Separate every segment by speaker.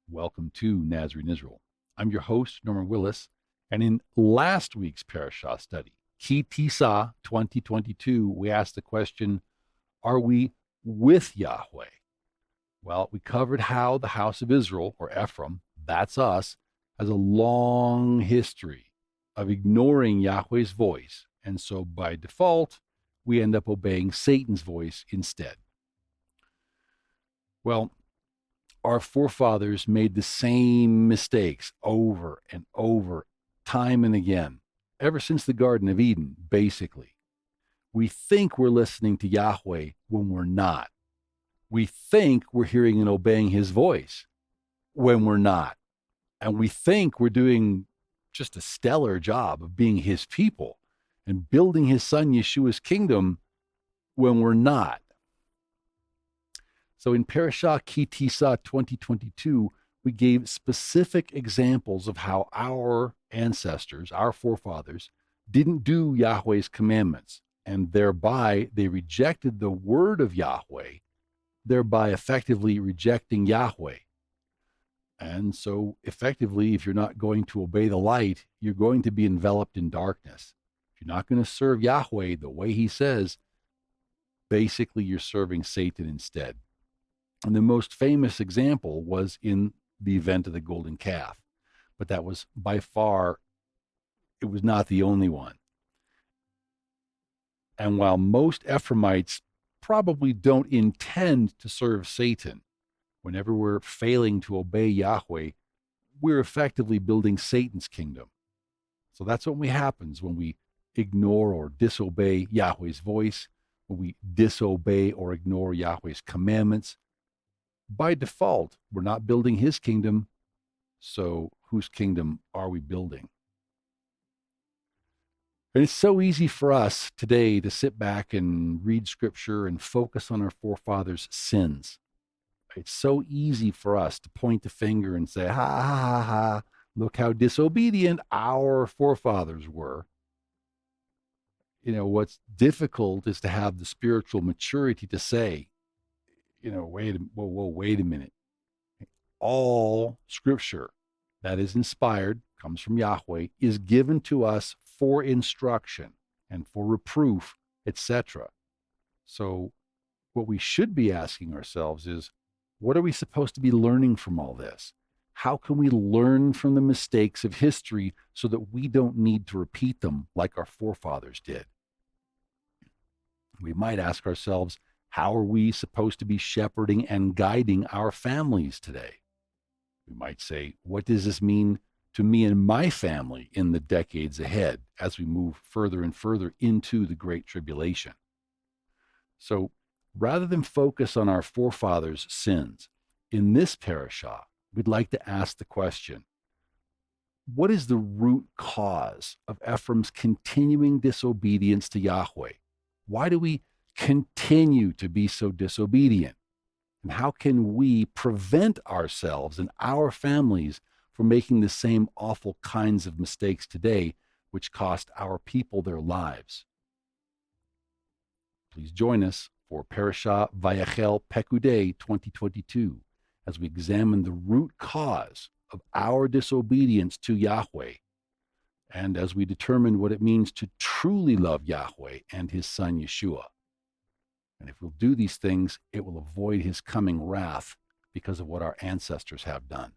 Speaker 1: Welcome to Nazarene, Israel. I'm your host, Norman Willis, and in last week's Parasha study, Ki Tisa 2022, we asked the question, are we with Yahweh? Well, we covered how the house of Israel, or Ephraim, that's us, has a long history of ignoring Yahweh's voice, and so by default, we end up obeying Satan's voice instead. Well, our forefathers made the same mistakes over and over, time and again, ever since the Garden of Eden, basically. We think we're listening to Yahweh when we're not. We think we're hearing and obeying his voice when we're not. And we think we're doing just a stellar job of being his people and building his son Yeshua's kingdom when we're not. So in Parasha Ki Tisa 2022, we gave specific examples of how our ancestors, our forefathers, didn't do Yahweh's commandments, and thereby they rejected the word of Yahweh, thereby effectively rejecting Yahweh. And so effectively, if you're not going to obey the light, you're going to be enveloped in darkness. If you're not going to serve Yahweh the way he says, basically you're serving Satan instead. And the most famous example was in the event of the golden calf. But that was by far, it was not the only one. And while most Ephraimites probably don't intend to serve Satan, whenever we're failing to obey Yahweh, we're effectively building Satan's kingdom. So that's what happens when we ignore or disobey Yahweh's voice, when we disobey or ignore Yahweh's commandments. By default, we're not building his kingdom, so whose kingdom are we building? And it's so easy for us today to sit back and read scripture and focus on our forefathers' sins. It's so easy for us to point the finger and say, ha, ha, ha, ha, look how disobedient our forefathers were. What's difficult is to have the spiritual maturity to say, wait a minute. All scripture that is inspired, comes from Yahweh, is given to us for instruction and for reproof, etc. So what we should be asking ourselves is, what are we supposed to be learning from all this? How can we learn from the mistakes of history so that we don't need to repeat them like our forefathers did? We might ask ourselves, how are we supposed to be shepherding and guiding our families today? We might say, what does this mean to me and my family in the decades ahead as we move further and further into the Great Tribulation? So rather than focus on our forefathers' sins, in this parasha, we'd like to ask the question, what is the root cause of Ephraim's continuing disobedience to Yahweh? Why do we continue to be so disobedient? And how can we prevent ourselves and our families from making the same awful kinds of mistakes today, which cost our people their lives? Please join us for Parasha Vayakhel-Pekudei 2022 as we examine the root cause of our disobedience to Yahweh, and as we determine what it means to truly love Yahweh and his son Yeshua. And if we'll do these things, it will avoid his coming wrath because of what our ancestors have done.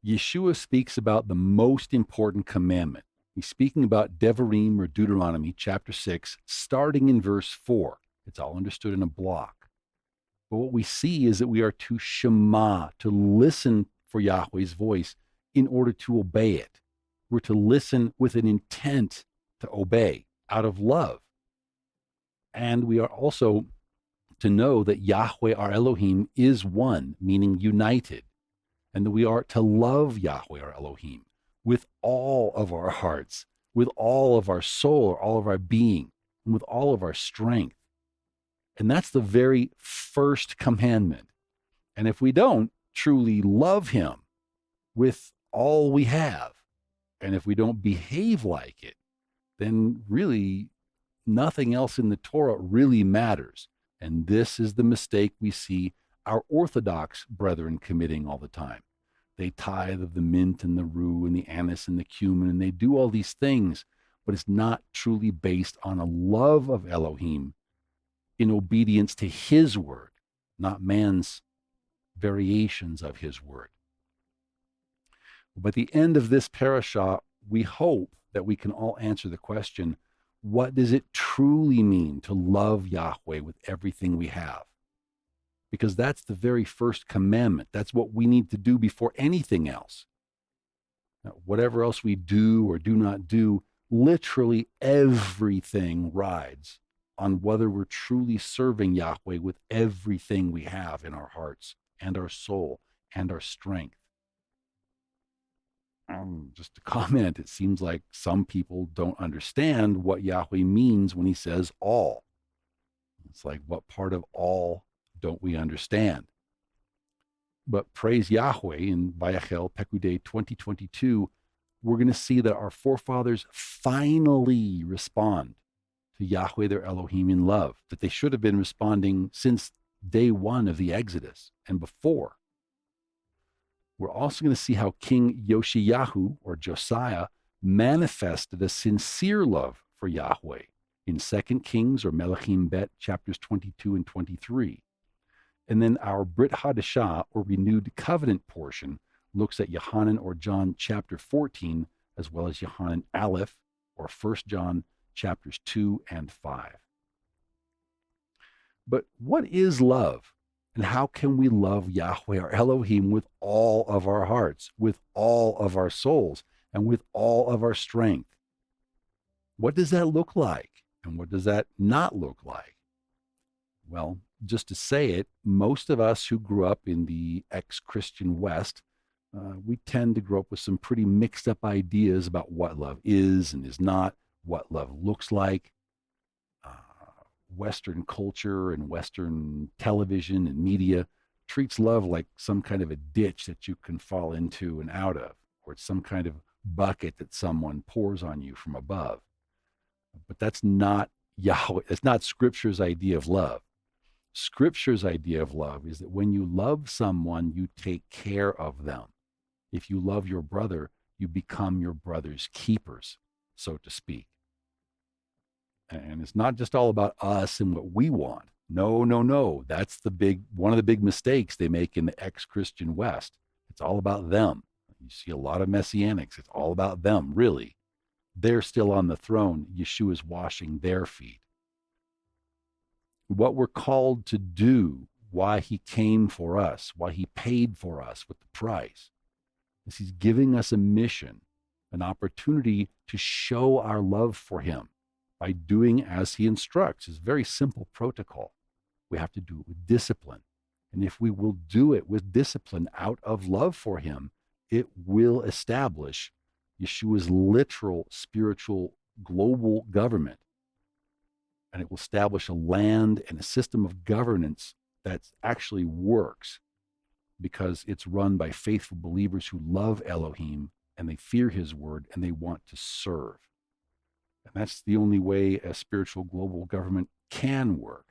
Speaker 1: Yeshua speaks about the most important commandment. He's speaking about Devarim or Deuteronomy chapter 6, starting in verse 4. It's all understood in a block. But what we see is that we are to shema, to listen for Yahweh's voice in order to obey it. We're to listen with an intent to obey out of love. And we are also to know that Yahweh, our Elohim, is one, meaning united. And that we are to love Yahweh, our Elohim, with all of our hearts, with all of our soul, or all of our being, and with all of our strength. And that's the very first commandment. And if we don't truly love him with all we have, and if we don't behave like it, then really nothing else in the Torah really matters. And this is the mistake we see our Orthodox brethren committing all the time. They tithe of the mint and the rue and the anise and the cumin, and they do all these things, but it's not truly based on a love of Elohim in obedience to his word, not man's variations of his word. By the end of this parasha, we hope that we can all answer the question, what does it truly mean to love Yahweh with everything we have? Because that's the very first commandment. That's what we need to do before anything else. Now, whatever else we do or do not do, literally everything rides on whether we're truly serving Yahweh with everything we have in our hearts and our soul and our strength. Just to comment, it seems like some people don't understand what Yahweh means when he says all. It's like, what part of all don't we understand? But praise Yahweh, in Vayakhel-Pekudei 2022, we're going to see that our forefathers finally respond to Yahweh, their Elohim, in love, that they should have been responding since day one of the Exodus and before. We're also going to see how King Yoshiyahu, or Josiah, manifested a sincere love for Yahweh in 2 Kings, or Melachim Bet, chapters 22 and 23. And then our Brit Hadashah, or renewed covenant portion, looks at Yohanan or John chapter 14, as well as Yohanan Aleph, or 1 John chapters 2 and 5. But what is love? And how can we love Yahweh, our Elohim, with all of our hearts, with all of our souls, and with all of our strength? What does that look like? And what does that not look like? Well, just to say it, most of us who grew up in the ex-Christian West, we tend to grow up with some pretty mixed up ideas about what love is and is not, what love looks like. Western culture and Western television and media treats love like some kind of a ditch that you can fall into and out of, or it's some kind of bucket that someone pours on you from above. But that's not Yahweh. That's not Scripture's idea of love. Scripture's idea of love is that when you love someone, you take care of them. If you love your brother, you become your brother's keepers, so to speak. And it's not just all about us and what we want. No. That's one of the big mistakes they make in the ex-Christian West. It's all about them. You see a lot of messianics. It's all about them, really. They're still on the throne. Yeshua's washing their feet. What we're called to do, why he came for us, why he paid for us with the price, is he's giving us a mission, an opportunity to show our love for him by doing as he instructs. It's a very simple protocol. We have to do it with discipline. And if we will do it with discipline out of love for him, it will establish Yeshua's literal, spiritual, global government. And it will establish a land and a system of governance that actually works because it's run by faithful believers who love Elohim and they fear his word and they want to serve. And that's the only way a spiritual global government can work,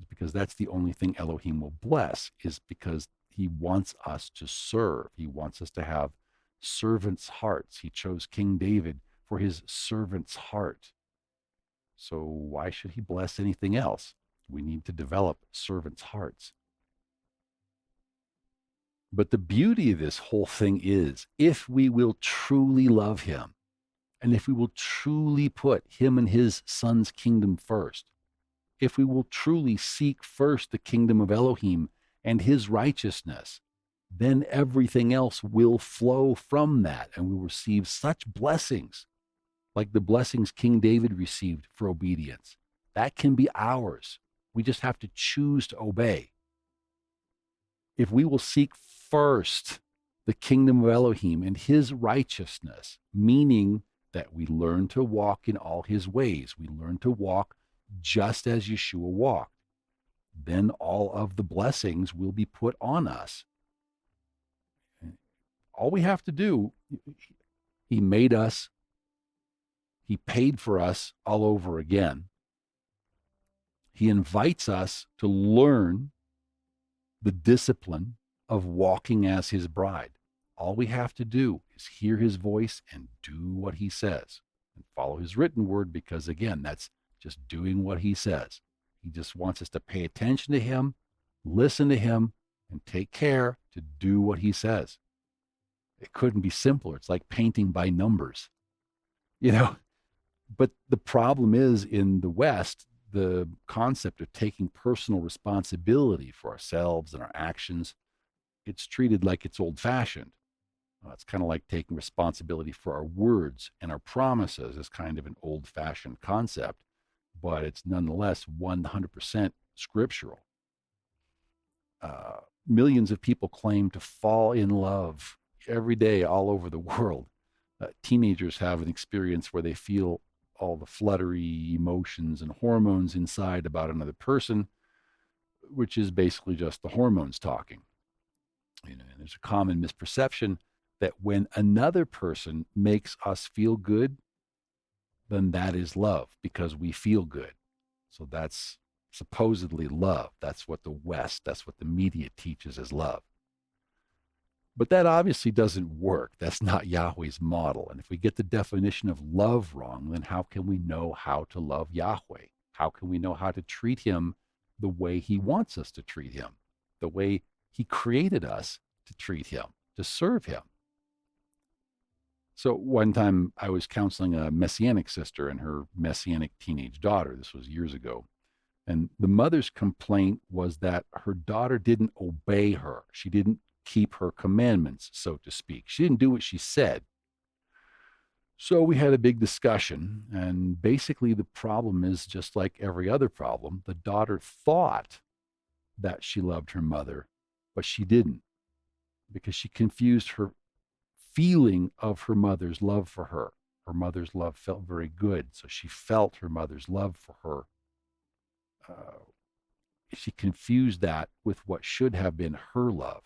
Speaker 1: because that's the only thing Elohim will bless, is because he wants us to serve. He wants us to have servants' hearts. He chose King David for his servant's heart. So why should he bless anything else? We need to develop servants' hearts. But the beauty of this whole thing is, if we will truly love him, and if we will truly put him and his son's kingdom first, if we will truly seek first the kingdom of Elohim and his righteousness, then everything else will flow from that, and we will receive such blessings, like the blessings King David received for obedience. That can be ours. We just have to choose to obey. If we will seek first the kingdom of Elohim and his righteousness, meaning that we learn to walk in all his ways. We learn to walk just as Yeshua walked. then all of the blessings will be put on us. All we have to do, he made us, he paid for us all over again. He invites us to learn the discipline of walking as his bride. All we have to do is hear his voice and do what he says and follow his written word, because again, that's just doing what he says. He just wants us to pay attention to him, listen to him, and take care to do what he says. It couldn't be simpler. It's like painting by numbers, you know. But the problem is, in the West, the concept of taking personal responsibility for ourselves and our actions, it's treated like it's old-fashioned. It's kind of like taking responsibility for our words and our promises is kind of an old-fashioned concept, but it's nonetheless 100% scriptural. Millions of people claim to fall in love every day all over the world. Teenagers have an experience where they feel all the fluttery emotions and hormones inside about another person, which is basically just the hormones talking. And there's a common misperception that when another person makes us feel good, then that is love because we feel good. So that's supposedly love. That's what the West, that's what the media teaches as love. But that obviously doesn't work. That's not Yahweh's model. And if we get the definition of love wrong, then how can we know how to love Yahweh? How can we know how to treat him the way he wants us to treat him, the way he created us to treat him, to serve him? So one time I was counseling a Messianic sister and her Messianic teenage daughter. This was years ago. And the mother's complaint was that her daughter didn't obey her. She didn't keep her commandments, so to speak. She didn't do what she said. So we had a big discussion, and basically the problem is just like every other problem. The daughter thought that she loved her mother, but she didn't, because she confused her feeling of her mother's love for her. Her mother's love felt very good, so she felt her mother's love for her. She confused that with what should have been her love.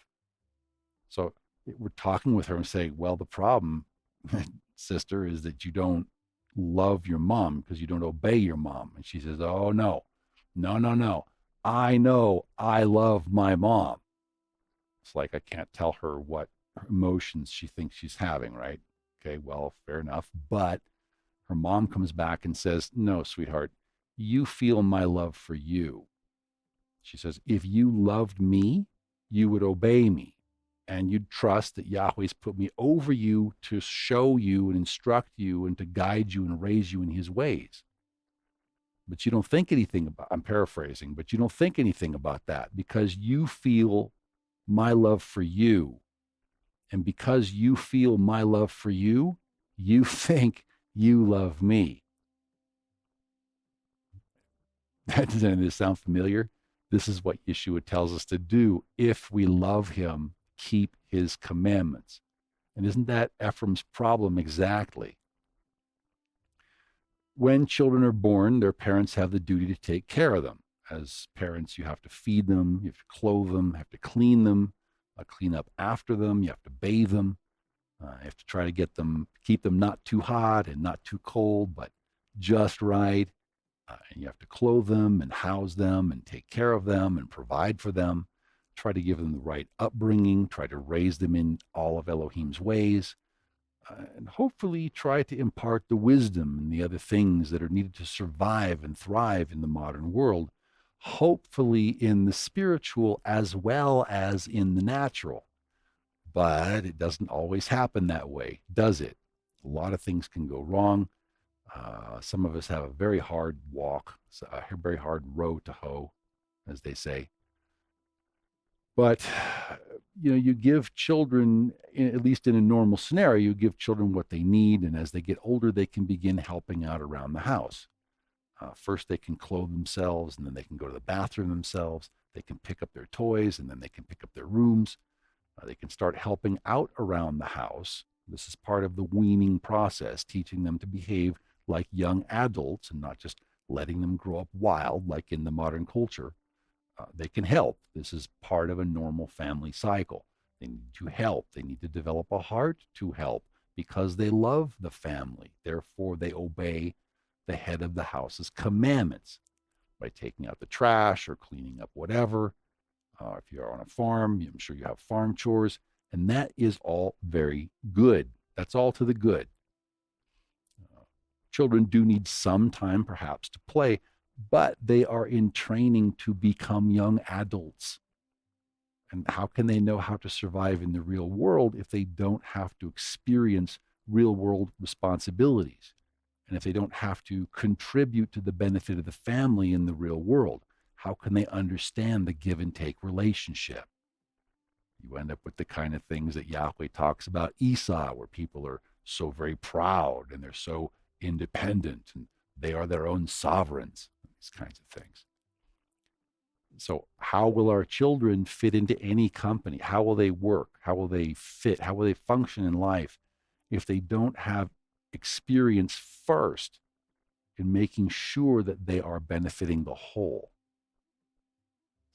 Speaker 1: So we're talking with her and saying, well, the problem, sister, is that you don't love your mom because you don't obey your mom. And she says, oh, no. I know I love my mom. It's like I can't tell her what emotions she thinks she's having, right? Okay, well, fair enough. But her mom comes back and says, no, sweetheart, you feel my love for you. She says, if you loved me, you would obey me. And you'd trust that Yahweh's put me over you to show you and instruct you and to guide you and raise you in his ways. But you don't think anything about, I'm paraphrasing, but you don't think anything about that because you feel my love for you. And because you feel my love for you, you think you love me. Doesn't this sound familiar? This is what Yeshua tells us to do if we love him. Keep his commandments. And isn't that Ephraim's problem exactly? When children are born, their parents have the duty to take care of them. As parents, you have to feed them, you have to clothe them, you have to clean them, clean up after them, you have to bathe them, you have to try to keep them not too hot and not too cold, but just right. And you have to clothe them and house them and take care of them and provide for them. Try to give them the right upbringing, try to raise them in all of Elohim's ways, and hopefully try to impart the wisdom and the other things that are needed to survive and thrive in the modern world, hopefully in the spiritual as well as in the natural. But it doesn't always happen that way, does it? A lot of things can go wrong. Some of us have a very hard walk, a very hard row to hoe, as they say. But, you give children, at least in a normal scenario, you give children what they need. And as they get older, they can begin helping out around the house. First, they can clothe themselves, and then they can go to the bathroom themselves. They can pick up their toys, and then they can pick up their rooms. They can start helping out around the house. This is part of the weaning process, teaching them to behave like young adults and not just letting them grow up wild like in the modern culture. They can help. This is part of a normal family cycle. They need to help. They need to develop a heart to help because they love the family. Therefore, they obey the head of the house's commandments by taking out the trash or cleaning up whatever. If you're on a farm, I'm sure you have farm chores, and that is all very good. That's all to the good. Children do need some time, perhaps, to play, but they are in training to become young adults. And how can they know how to survive in the real world if they don't have to experience real world responsibilities? And if they don't have to contribute to the benefit of the family in the real world? How can they understand the give and take relationship? You end up with the kind of things that Yahweh talks about Esau, where people are so very proud and they're so independent and they are their own sovereigns, these kinds of things. So, how will our children fit into any company? How will they work? How will they fit? How will they function in life if they don't have experience first in making sure that they are benefiting the whole?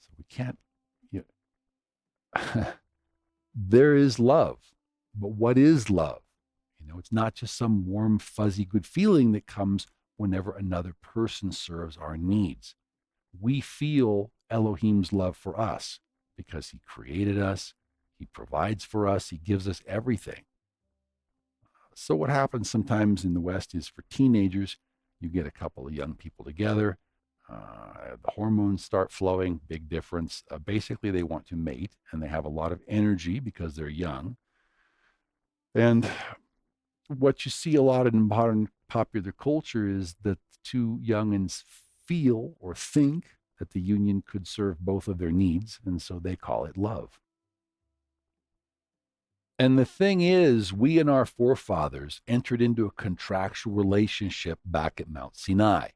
Speaker 1: So, we can't, you know, there is love, but what is love? It's not just some warm, fuzzy, good feeling that comes whenever another person serves our needs. We feel Elohim's love for us because he created us, he provides for us, he gives us everything. So what happens sometimes in the West is for teenagers, you get a couple of young people together, the hormones start flowing, big difference. Basically, they want to mate and they have a lot of energy because they're young. And what you see a lot in modern popular culture is that the two youngins feel or think that the union could serve both of their needs, and so they call it love. And the thing is, we and our forefathers entered into a contractual relationship back at Mount Sinai.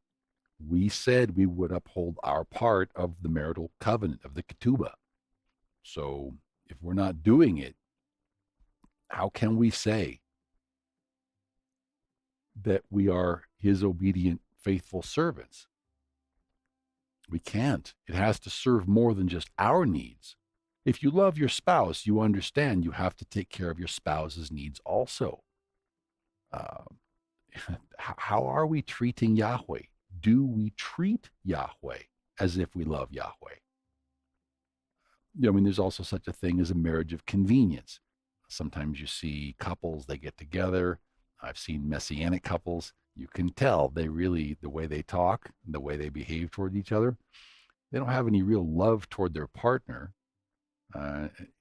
Speaker 1: We said we would uphold our part of the marital covenant of the ketubah. So if we're not doing it, how can we say that we are his obedient, faithful servants? We can't. It has to serve more than just our needs. If you love your spouse, you understand you have to take care of your spouse's needs also. Uh, how are we treating Yahweh? Do we treat Yahweh as if we love Yahweh? There's also such a thing as a marriage of convenience. Sometimes you see couples, they get together. I've seen messianic couples. You can tell the way they talk, the way they behave toward each other, they don't have any real love toward their partner.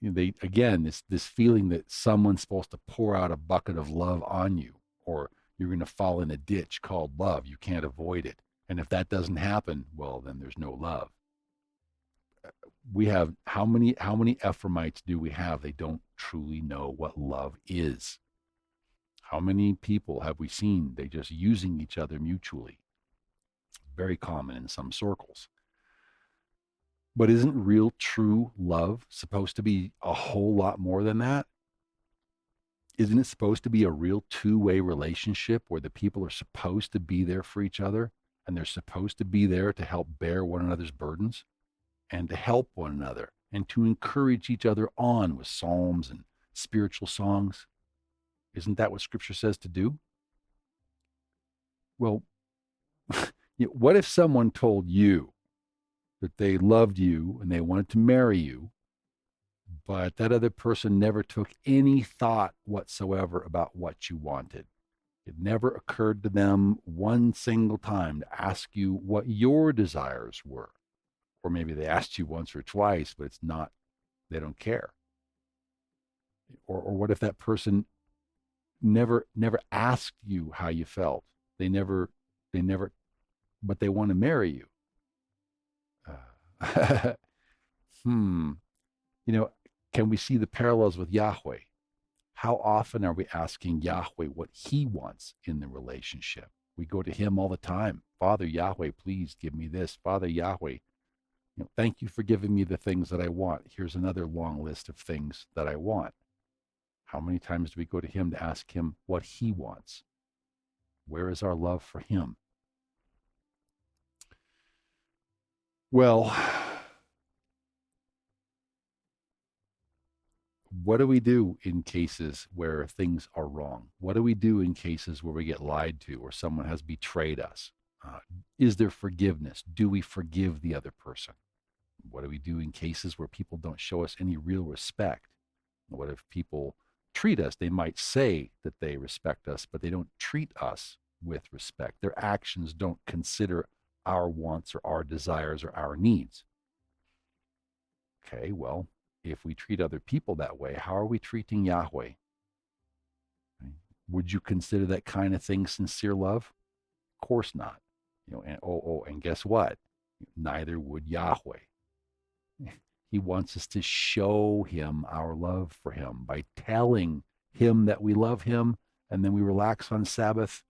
Speaker 1: This feeling that someone's supposed to pour out a bucket of love on you, or you're going to fall in a ditch called love. You can't avoid it. And if that doesn't happen, well, then there's no love. We have how many Ephraimites do we have? They don't truly know what love is. How many people have we seen? They just using each other mutually. Very common in some circles. But isn't real, true love supposed to be a whole lot more than that? Isn't it supposed to be a real two-way relationship where the people are supposed to be there for each other and they're supposed to be there to help bear one another's burdens and to help one another and to encourage each other on with psalms and spiritual songs? Isn't that what Scripture says to do? Well, what if someone told you that they loved you and they wanted to marry you, but that other person never took any thought whatsoever about what you wanted? It never occurred to them one single time to ask you what your desires were. Or maybe they asked you once or twice, but it's not, they don't care. Or what if that person never asked you how you felt? They never, but they want to marry you. Can we see the parallels with Yahweh? How often are we asking Yahweh what he wants in the relationship? We go to him all the time. Father Yahweh, please give me this. Father Yahweh, thank you for giving me the things that I want. Here's another long list of things that I want. How many times do we go to him to ask him what he wants? Where is our love for him? Well, What do we do in cases where things are wrong? What do we do in cases where we get lied to or someone has betrayed us? Is there forgiveness? Do we forgive the other person? What do we do in cases where people don't show us any real respect? What if people treat us? They might say that they respect us, but they don't treat us with respect. Their actions don't consider our wants or our desires or our needs. Okay, well, if we treat other people that way, how are we treating Yahweh? Would you consider that kind of thing sincere love? Of course not. And guess what? Neither would Yahweh. He wants us to show him our love for him by telling him that we love him, and then we relax on Sabbath.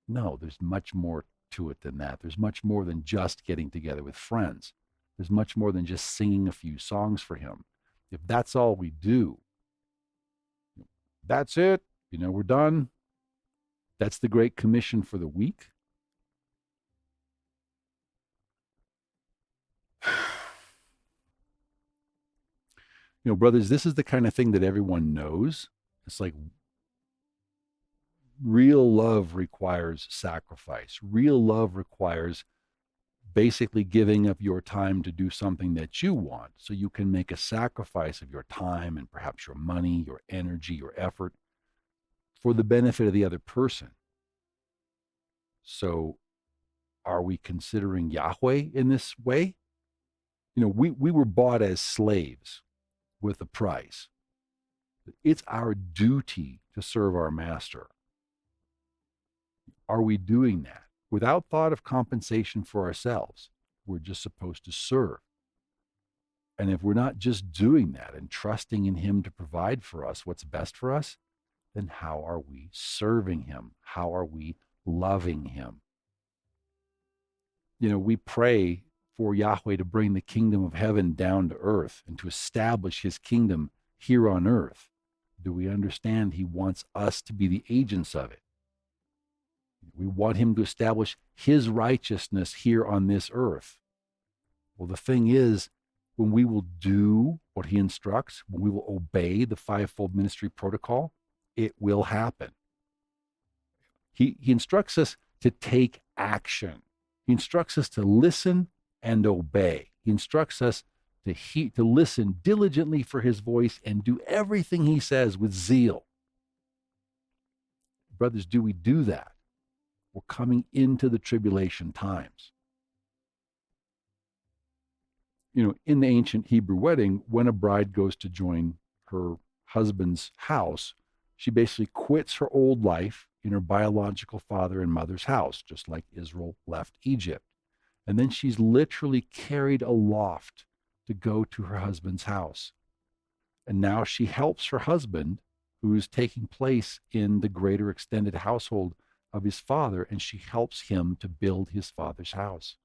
Speaker 1: No, there's much more to it than that. There's much more than just getting together with friends. There's much more than just singing a few songs for him. If that's all we do, that's it. We're done. That's the Great Commission for the week. Brothers, this is the kind of thing that everyone knows. It's like real love requires sacrifice. Real love requires basically giving up your time to do something that you want, so you can make a sacrifice of your time and perhaps your money, your energy, your effort for the benefit of the other person. So are we considering Yahweh in this way? We were bought as slaves with a price. It's our duty to serve our master. Are we doing that without thought of compensation for ourselves? We're just supposed to serve. And if we're not just doing that and trusting in him to provide for us what's best for us, then how are we serving him? How are we loving him? We pray for Yahweh to bring the kingdom of heaven down to earth and to establish his kingdom here on earth. Do we understand he wants us to be the agents of it? We want him to establish his righteousness here on this earth. Well, the thing is, when we will do what he instructs, when we will obey the fivefold ministry protocol, it will happen. He instructs us to take action. He instructs us to listen and obey. He instructs us to listen diligently for his voice and do everything he says with zeal. Brothers, do we do that? We're coming into the tribulation times. In the ancient Hebrew wedding, when a bride goes to join her husband's house, she basically quits her old life in her biological father and mother's house, just like Israel left Egypt. And then she's literally carried aloft to go to her husband's house. And now she helps her husband, who's taking place in the greater extended household of his father, and she helps him to build his father's house.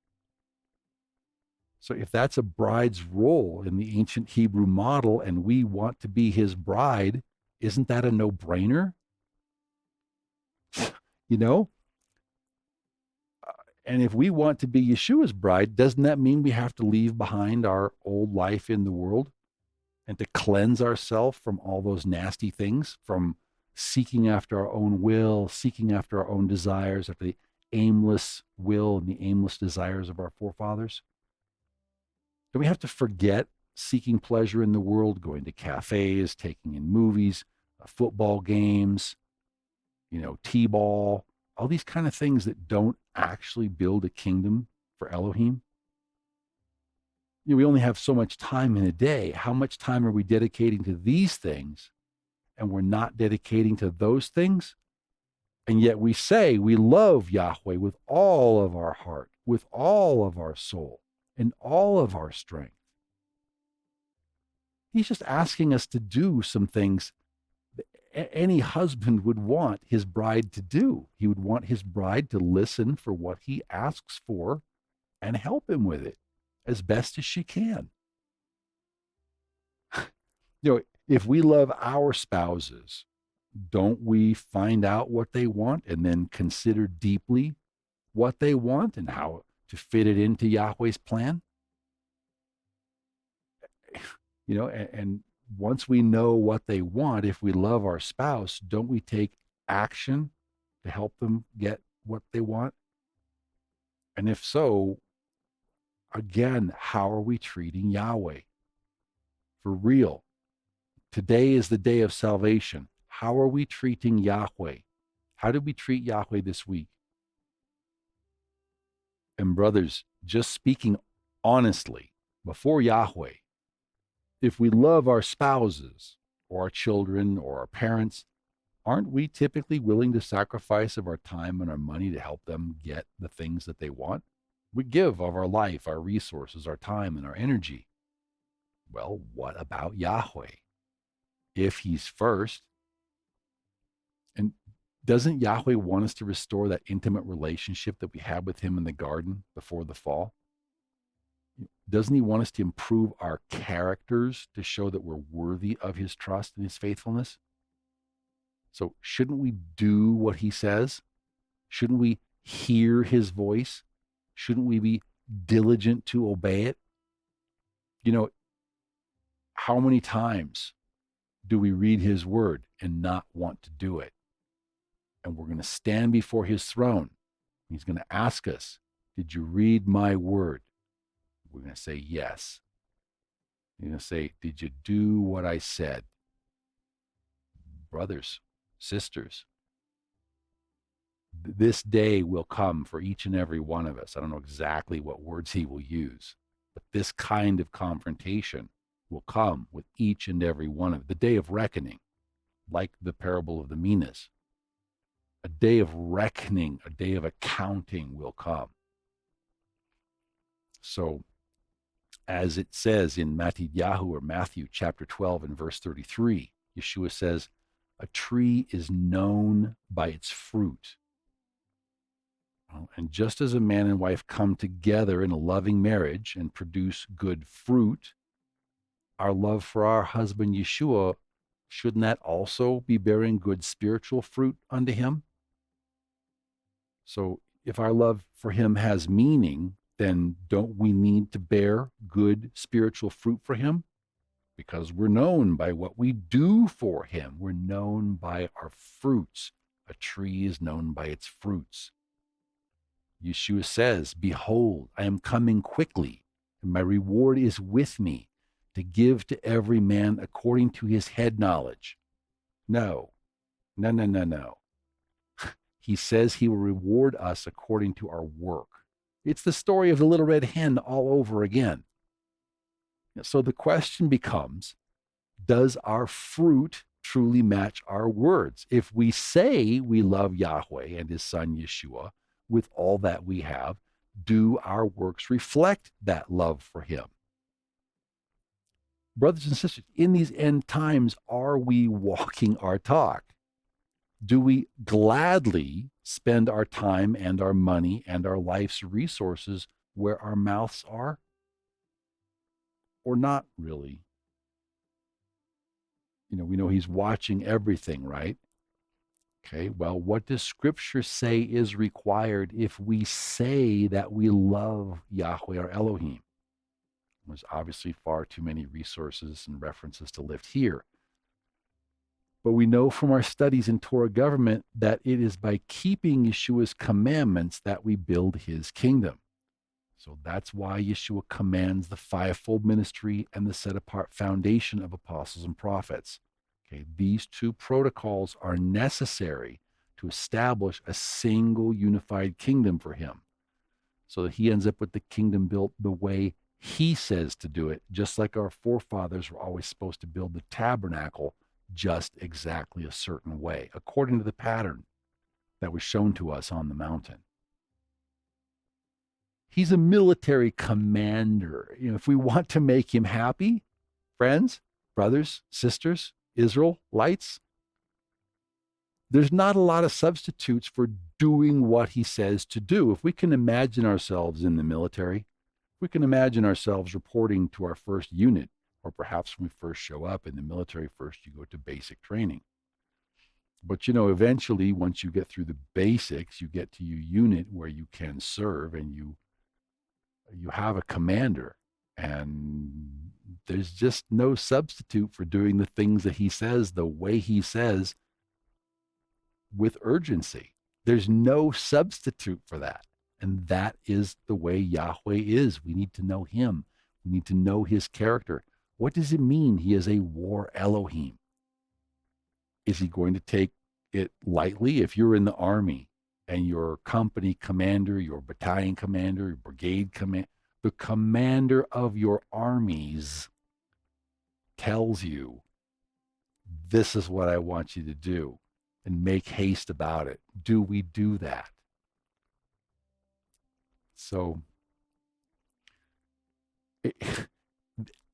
Speaker 1: So if that's a bride's role in the ancient Hebrew model and we want to be his bride, isn't that a no-brainer? And if we want to be Yeshua's bride, doesn't that mean we have to leave behind our old life in the world and to cleanse ourselves from all those nasty things, from seeking after our own will, seeking after our own desires, after the aimless will and the aimless desires of our forefathers? Do we have to forget seeking pleasure in the world, going to cafes, taking in movies, football games, t-ball, all these kind of things that don't actually build a kingdom for Elohim? We only have so much time in a day. How much time are we dedicating to these things and we're not dedicating to those things? And yet we say we love Yahweh with all of our heart, with all of our soul, and all of our strength. He's just asking us to do some things that any husband would want his bride to do. He would want his bride to listen for what he asks for and help him with it as best as she can. If we love our spouses, don't we find out what they want and then consider deeply what they want and how to fit it into Yahweh's plan? And once we know what they want, if we love our spouse, don't we take action to help them get what they want? And if so, again, how are we treating Yahweh? For real. Today is the day of salvation. How are we treating Yahweh? How did we treat Yahweh this week? And brothers, just speaking honestly before Yahweh, if we love our spouses or our children or our parents, aren't we typically willing to sacrifice of our time and our money to help them get the things that they want? We give of our life, our resources, our time, and our energy. Well, what about Yahweh? If he's first, and doesn't Yahweh want us to restore that intimate relationship that we had with him in the garden before the fall? Doesn't he want us to improve our characters to show that we're worthy of his trust and his faithfulness? So shouldn't we do what he says? Shouldn't we hear his voice? Shouldn't we be diligent to obey it? You know, how many times do we read his word and not want to do it? And we're going to stand before his throne. He's going to ask us, did you read my word? We're going to say yes. He's going to say, did you do what I said? Brothers, sisters, this day will come for each and every one of us. I don't know exactly what words he will use, but this kind of confrontation will come with each and every one of the day of reckoning, like the parable of the minas. A day of reckoning, a day of accounting will come. So, as it says in Yoshiyahu or Matthew chapter 12 and verse 33, Yeshua says, a tree is known by its fruit. And just as a man and wife come together in a loving marriage and produce good fruit, our love for our husband Yeshua, shouldn't that also be bearing good spiritual fruit unto him? So if our love for him has meaning, then don't we need to bear good spiritual fruit for him? Because we're known by what we do for him. We're known by our fruits. A tree is known by its fruits. Yeshua says, behold, I am coming quickly, and my reward is with me to give to every man according to his head knowledge. No. He says he will reward us according to our work. It's the story of the little red hen all over again. So the question becomes, does our fruit truly match our words? If we say we love Yahweh and his son Yeshua with all that we have, do our works reflect that love for him? Brothers and sisters, in these end times, are we walking our talk? Do we gladly spend our time and our money and our life's resources where our mouths are? Or not really? We know he's watching everything, right? Okay, well, what does Scripture say is required if we say that we love Yahweh or Elohim? There's obviously far too many resources and references to lift here. But we know from our studies in Torah government that it is by keeping Yeshua's commandments that we build his kingdom. So that's why Yeshua commands the fivefold ministry and the set-apart foundation of apostles and prophets. Okay, these two protocols are necessary to establish a single unified kingdom for him, so that he ends up with the kingdom built the way he says to do it, just like our forefathers were always supposed to build the tabernacle just exactly a certain way, according to the pattern that was shown to us on the mountain. He's a military commander. If we want to make him happy, friends, brothers, sisters, Israelites, there's not a lot of substitutes for doing what he says to do. If we can imagine ourselves in the military, if we can imagine ourselves reporting to our first unit, or perhaps when we first show up in the military, first you go to basic training. But eventually, once you get through the basics, you get to your unit where you can serve, and you have a commander, and There's just no substitute for doing the things that he says the way he says with urgency. There's no substitute for that. And that is the way Yahweh is. We need to know him. We need to know his character. What does it mean he is a war Elohim? Is he going to take it lightly? If you're in the army and your company commander, your battalion commander, your brigade commander, the commander of your armies tells you, this is what I want you to do, and make haste about it. Do we do that? So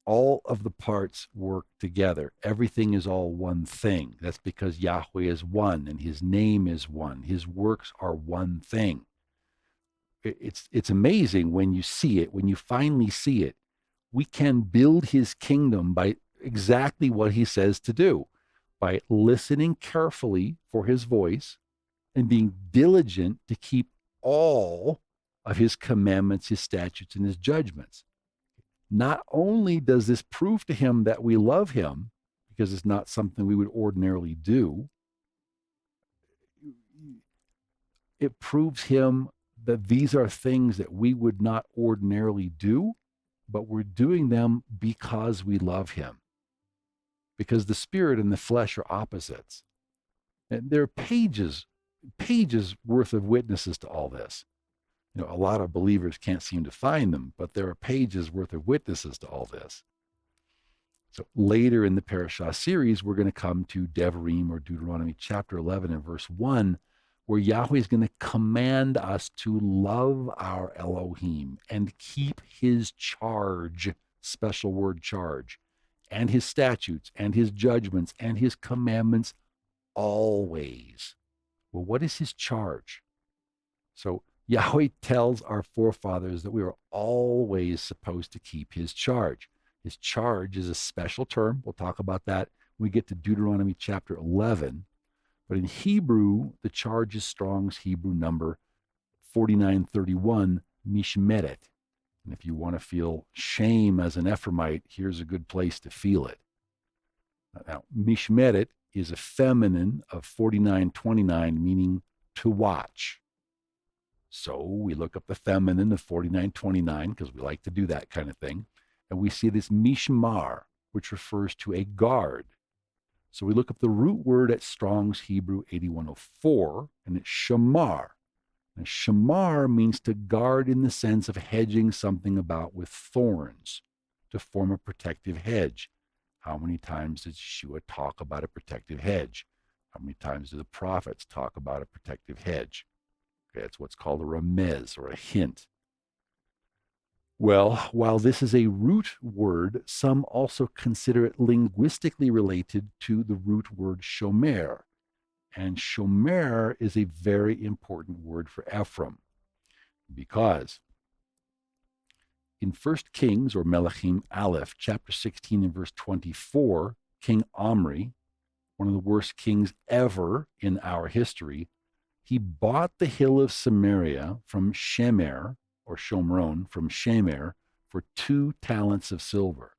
Speaker 1: all of the parts work together. Everything is all one thing. That's because Yahweh is one and his name is one. His works are one thing. It's amazing when you see it, when you finally see it. We can build his kingdom by exactly what he says to do, by listening carefully for his voice and being diligent to keep all of his commandments, his statutes, and his judgments. Not only does this prove to him that we love him, because it's not something we would ordinarily do, it proves him that these are things that we would not ordinarily do, but we're doing them because we love him. Because the spirit and the flesh are opposites. And there are pages worth of witnesses to all this. You know, a lot of believers can't seem to find them, but there are pages worth of witnesses to all this. So later in the Parasha series, we're going to come to Devarim, or Deuteronomy chapter 11 and verse 1, where Yahweh is going to command us to love our Elohim and keep his charge, special word charge, and his statutes and his judgments and his commandments always. Well, what is his charge? So Yahweh tells our forefathers that we are always supposed to keep his charge. His charge is a special term. We'll talk about that when we get to Deuteronomy chapter 11. But in Hebrew, the charge is Strong's Hebrew number 4931, mishmeret. And if you want to feel shame as an Ephraimite, here's a good place to feel it. Now, mishmeret is a feminine of 4929, meaning to watch. So we look up the feminine of 4929 because we like to do that kind of thing. And we see this mishmar, which refers to a guard. So we look up the root word at Strong's Hebrew 8104, and it's shamar. And shamar means to guard in the sense of hedging something about with thorns, to form a protective hedge. How many times does Yeshua talk about a protective hedge? How many times do the prophets talk about a protective hedge? Okay, it's what's called a remez, or a hint. Well, while this is a root word, some also consider it linguistically related to the root word shomer. And shomer is a very important word for Ephraim, because in 1 Kings, or Melachim Aleph, chapter 16 and verse 24, King Omri, one of the worst kings ever in our history, he bought the hill of Samaria from Shemer, or Shomron, from Shemer, for 2 talents of silver.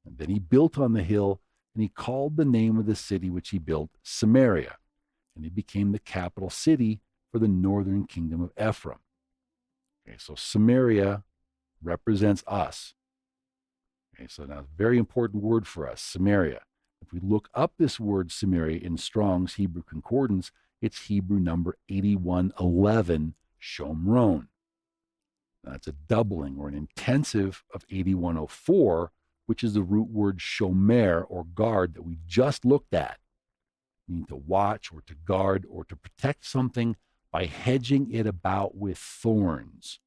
Speaker 1: And then he built on the hill, and he called the name of the city which he built Samaria. And it became the capital city for the northern kingdom of Ephraim. Okay, so Samaria represents us. Okay, so now, very important word for us, Samaria. If we look up this word Samaria in Strong's Hebrew Concordance, it's Hebrew number 8111, Shomron. That's a doubling or an intensive of 8104, which is the root word shomer, or guard, that we just looked at. Meaning to watch or to guard or to protect something by hedging it about with thorns.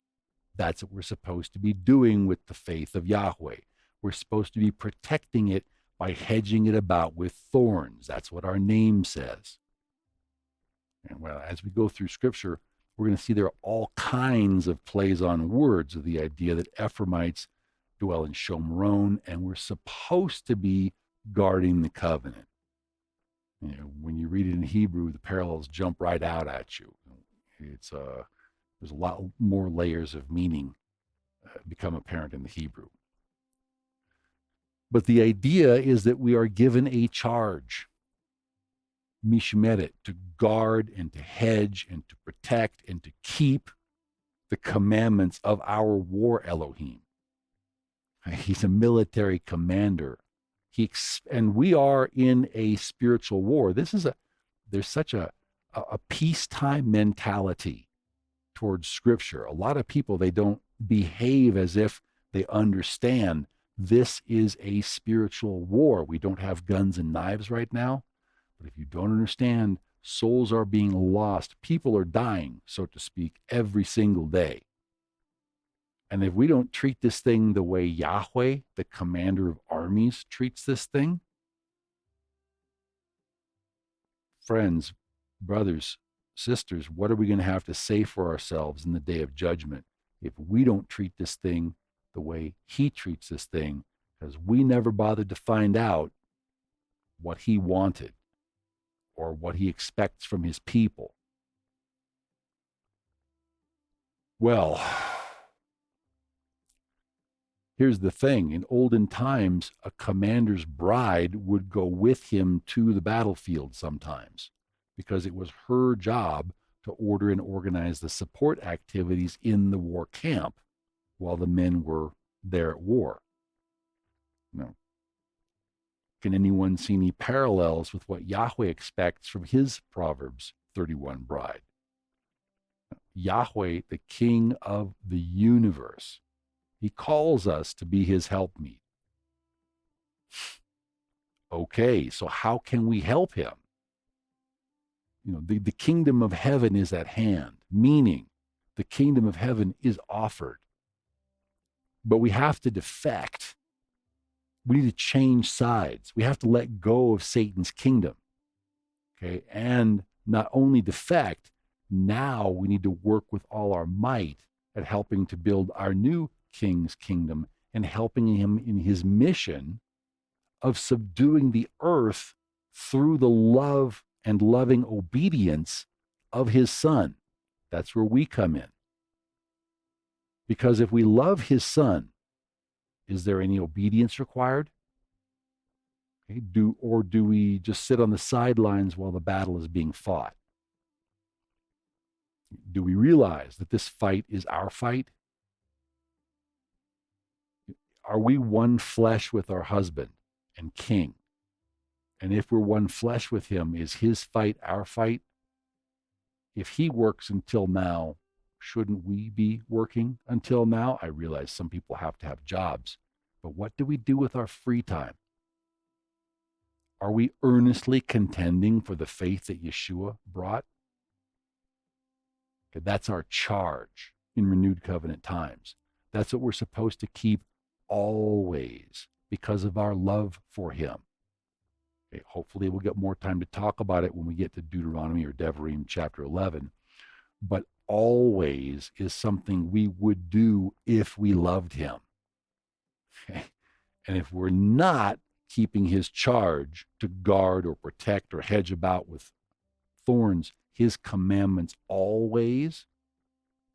Speaker 1: That's what we're supposed to be doing with the faith of Yahweh. We're supposed to be protecting it by hedging it about with thorns. That's what our name says. And well, as we go through Scripture, we're going to see there are all kinds of plays on words of the idea that Ephraimites dwell in Shomron, and we're supposed to be guarding the covenant. You know, when you read it in Hebrew, the parallels jump right out at you. It's there's a lot more layers of meaning become apparent in the Hebrew. But the idea is that we are given a charge, mishmeret, to guard and to hedge and to protect and to keep the commandments of our war Elohim. He's a military commander. And we are in a spiritual war. There's such a peacetime mentality towards Scripture. A lot of people, they don't behave as if they understand this is a spiritual war. We don't have guns and knives right now, but if you don't understand, souls are being lost. People are dying, so to speak, every single day. And if we don't treat this thing the way Yahweh, the commander of armies, treats this thing, friends, brothers, sisters, what are we going to have to say for ourselves in the day of judgment if we don't treat this thing the way he treats this thing? Because we never bothered to find out what he wanted or what he expects from his people. Well, here's the thing. In olden times, a commander's bride would go with him to the battlefield sometimes because it was her job to order and organize the support activities in the war camp while the men were there at war. Now, can anyone see any parallels with what Yahweh expects from his Proverbs 31 bride? Yahweh, the King of the universe, he calls us to be his helpmeet. Okay, so how can we help him? The kingdom of heaven is at hand, meaning the kingdom of heaven is offered. But we have to defect. We need to change sides. We have to let go of Satan's kingdom. Okay, and not only defect, now we need to work with all our might at helping to build our new king's kingdom and helping him in his mission of subduing the earth through the love and loving obedience of his son. That's where we come in. Because if we love his son, is there any obedience required? Okay, do we just sit on the sidelines while the battle is being fought? Do we realize that this fight is our fight? Are we one flesh with our husband and king? And if we're one flesh with him, is his fight our fight? If he works until now, shouldn't we be working until now? I realize some people have to have jobs, but what do we do with our free time? Are we earnestly contending for the faith that Yeshua brought? Okay, that's our charge in renewed covenant times. That's what we're supposed to keep always because of our love for him. Okay, hopefully we'll get more time to talk about it when we get to Deuteronomy or Devarim chapter 11. But always is something we would do if we loved him. Okay? And if we're not keeping his charge to guard or protect or hedge about with thorns, his commandments always,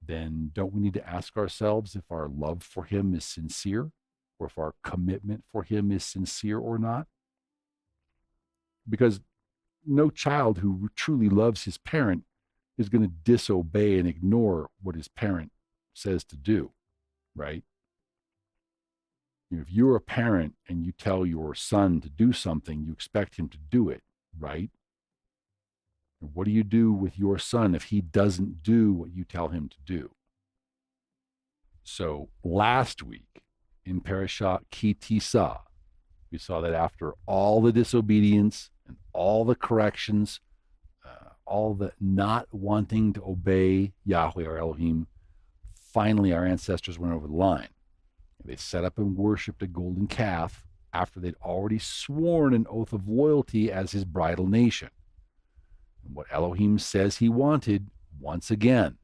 Speaker 1: then don't we need to ask ourselves if our love for him is sincere or if our commitment for him is sincere or not? Because no child who truly loves his parent is going to disobey and ignore what his parent says to do, right? If you're a parent and you tell your son to do something, you expect him to do it, right? What do you do with your son if he doesn't do what you tell him to do? So last week in Parasha Ki-Tisa, we saw that after all the disobedience and all the corrections, all the not wanting to obey Yahweh or Elohim, finally our ancestors went over the line. They set up and worshipped a golden calf after they'd already sworn an oath of loyalty as his bridal nation. And what Elohim says he wanted, once again,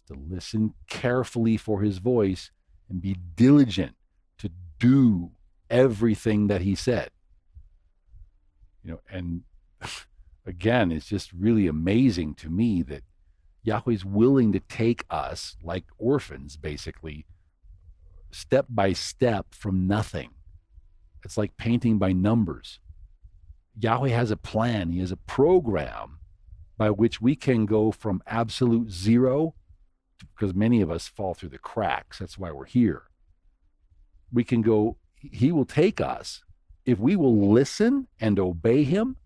Speaker 1: to listen carefully for his voice and be diligent to do everything that he said. And again, it's just really amazing to me that Yahweh's willing to take us like orphans, basically, step by step from nothing, It's like painting by numbers. Yahweh has a plan. He has a program by which we can go from absolute zero, because many of us fall through the cracks. That's why we're here. We can go, he will take us. If we will listen and obey him,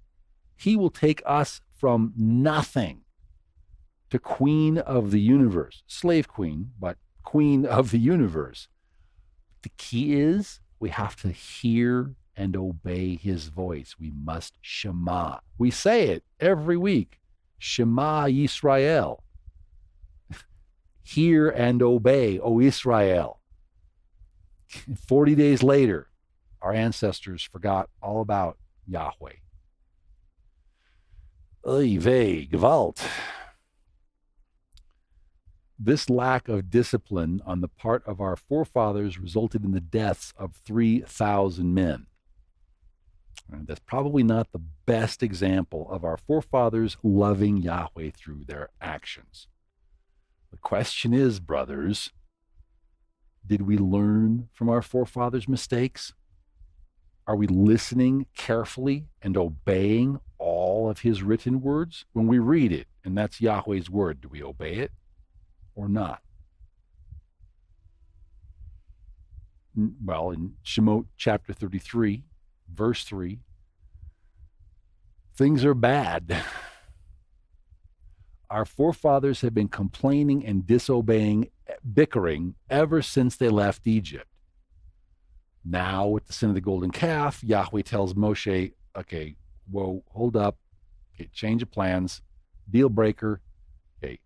Speaker 1: he will take us from nothing to queen of the universe. Slave queen, but queen of the universe. The key is we have to hear and obey his voice. We must Shema. We say it every week. Shema Yisrael. Hear and obey, O Israel. 40 days later, our ancestors forgot all about Yahweh. Oy vey, Gewalt. This lack of discipline on the part of our forefathers resulted in the deaths of 3,000 men. And that's probably not the best example of our forefathers loving Yahweh through their actions. The question is, brothers, did we learn from our forefathers' mistakes? Are we listening carefully and obeying all of his written words? When we read it, and that's Yahweh's word, do we obey it or not? Well, in Shemot chapter 33, verse 3, things are bad. Our forefathers have been complaining and disobeying, bickering ever since they left Egypt. Now, with the sin of the golden calf, Yahweh tells Moshe, okay, whoa, hold up, okay, change of plans, deal breaker. Okay,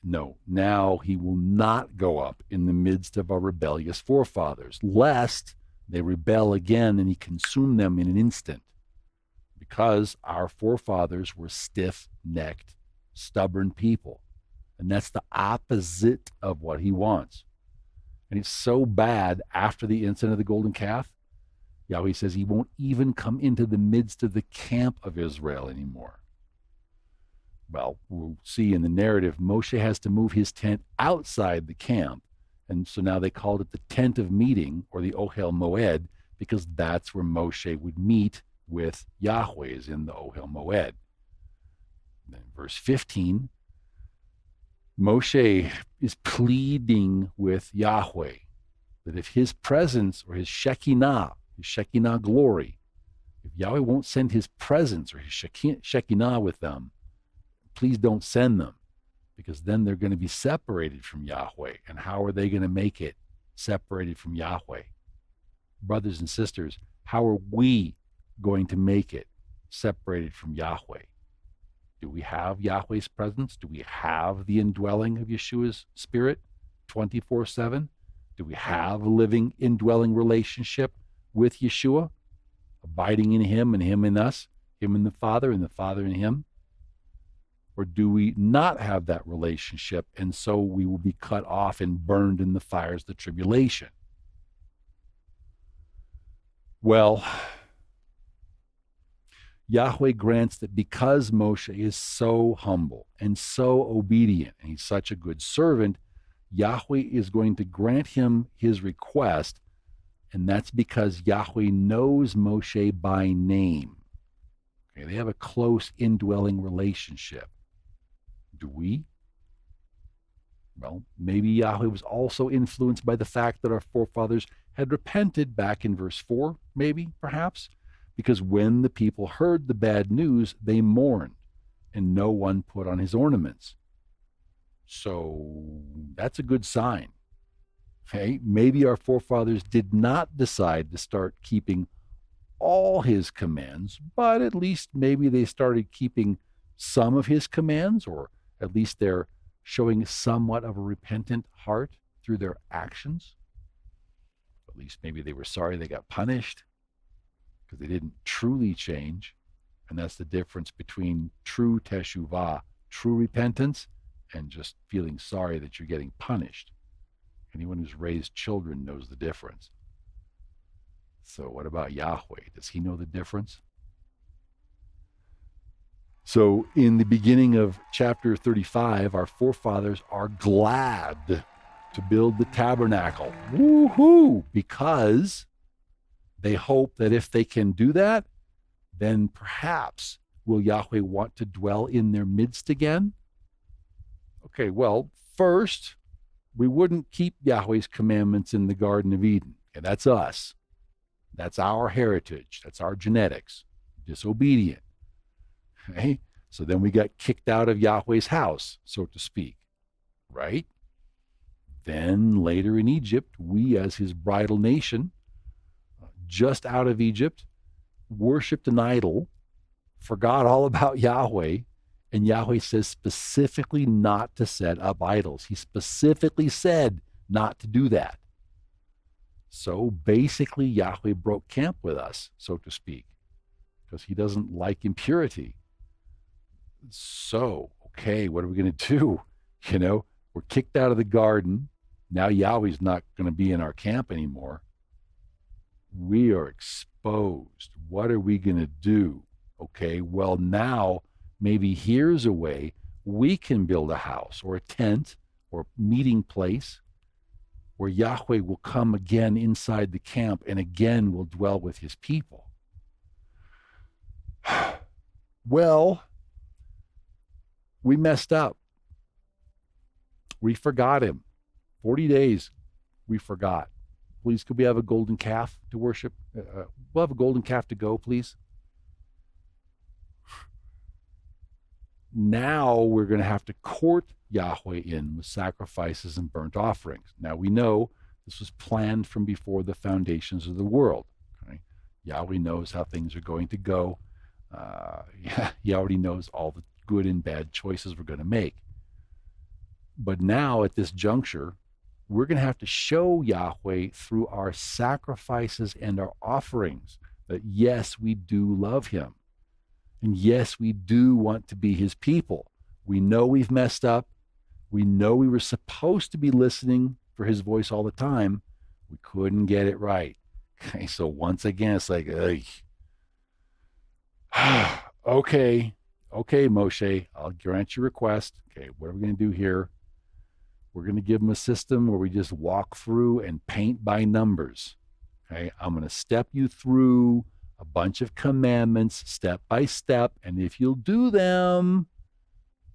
Speaker 1: no, now he will not go up in the midst of our rebellious forefathers, lest they rebel again and he consume them in an instant, because our forefathers were stiff-necked, stubborn people. And that's the opposite of what he wants. And it's so bad after the incident of the golden calf, Yahweh says he won't even come into the midst of the camp of Israel anymore. Well, we'll see in the narrative, Moshe has to move his tent outside the camp. And so now they called it the tent of meeting, or the Ohel Moed, because that's where Moshe would meet with Yahweh, is in the Ohel Moed. Then verse 15, Moshe is pleading with Yahweh that if his presence or his Shekinah glory, if Yahweh won't send his presence or his Shekinah with them, please don't send them, because then they're going to be separated from Yahweh. And how are they going to make it separated from Yahweh? Brothers and sisters, how are we going to make it separated from Yahweh? Do we have Yahweh's presence? Do we have the indwelling of Yeshua's spirit 24/7? Do we have a living indwelling relationship with Yeshua, abiding in him and him in us, him in the Father and the Father in him? Or do we not have that relationship, and so we will be cut off and burned in the fires of the tribulation? Well, Yahweh grants that because Moshe is so humble and so obedient, and he's such a good servant, Yahweh is going to grant him his request, and that's because Yahweh knows Moshe by name. Okay, they have a close indwelling relationship. Do we? Well, maybe Yahweh was also influenced by the fact that our forefathers had repented back in verse 4, maybe, perhaps, because when the people heard the bad news, they mourned, and no one put on his ornaments. So that's a good sign. Okay, maybe our forefathers did not decide to start keeping all his commands, but at least maybe they started keeping some of his commands, or at least they're showing somewhat of a repentant heart through their actions. At least maybe they were sorry they got punished, because they didn't truly change. And that's the difference between true teshuvah, true repentance, and just feeling sorry that you're getting punished. Anyone who's raised children knows the difference. So what about Yahweh? Does he know the difference? So in the beginning of chapter 35, our forefathers are glad to build the tabernacle. Woohoo! Because They hope that if they can do that, then perhaps will Yahweh want to dwell in their midst again? Okay, well, first, we wouldn't keep Yahweh's commandments in the Garden of Eden. Okay, that's us. That's our heritage. That's our genetics. Disobedient. Okay? So then we got kicked out of Yahweh's house, so to speak. Right? Then later in Egypt, we as his bridal nation, just out of Egypt, worshipped an idol, forgot all about Yahweh, and Yahweh says specifically not to set up idols. He specifically said not to do that. So basically, Yahweh broke camp with us, so to speak, because he doesn't like impurity. So, okay, what are we going to do? You know, we're kicked out of the garden. Now Yahweh's not going to be in our camp anymore. We are exposed. What are we going to do? Okay, well, now maybe here's a way we can build a house or a tent or meeting place where Yahweh will come again inside the camp and again will dwell with his people. Well, we messed up. We forgot him. 40 days, we forgot. Please, could we have a golden calf to worship? We'll have a golden calf to go, please. Now we're going to have to court Yahweh in with sacrifices and burnt offerings. Now we know this was planned from before the foundations of the world. Okay? Yahweh knows how things are going to go. He already knows all the good and bad choices we're going to make. But now at this juncture, we're going to have to show Yahweh through our sacrifices and our offerings that yes, we do love him. And yes, we do want to be his people. We know we've messed up. We know we were supposed to be listening for his voice all the time. We couldn't get it right. Okay, so once again, it's like, okay, Moshe, I'll grant your request. Okay, what are we going to do here? We're going to give him a system where we just walk through and paint by numbers. Okay, I'm going to step you through a bunch of commandments step by step. And if you'll do them,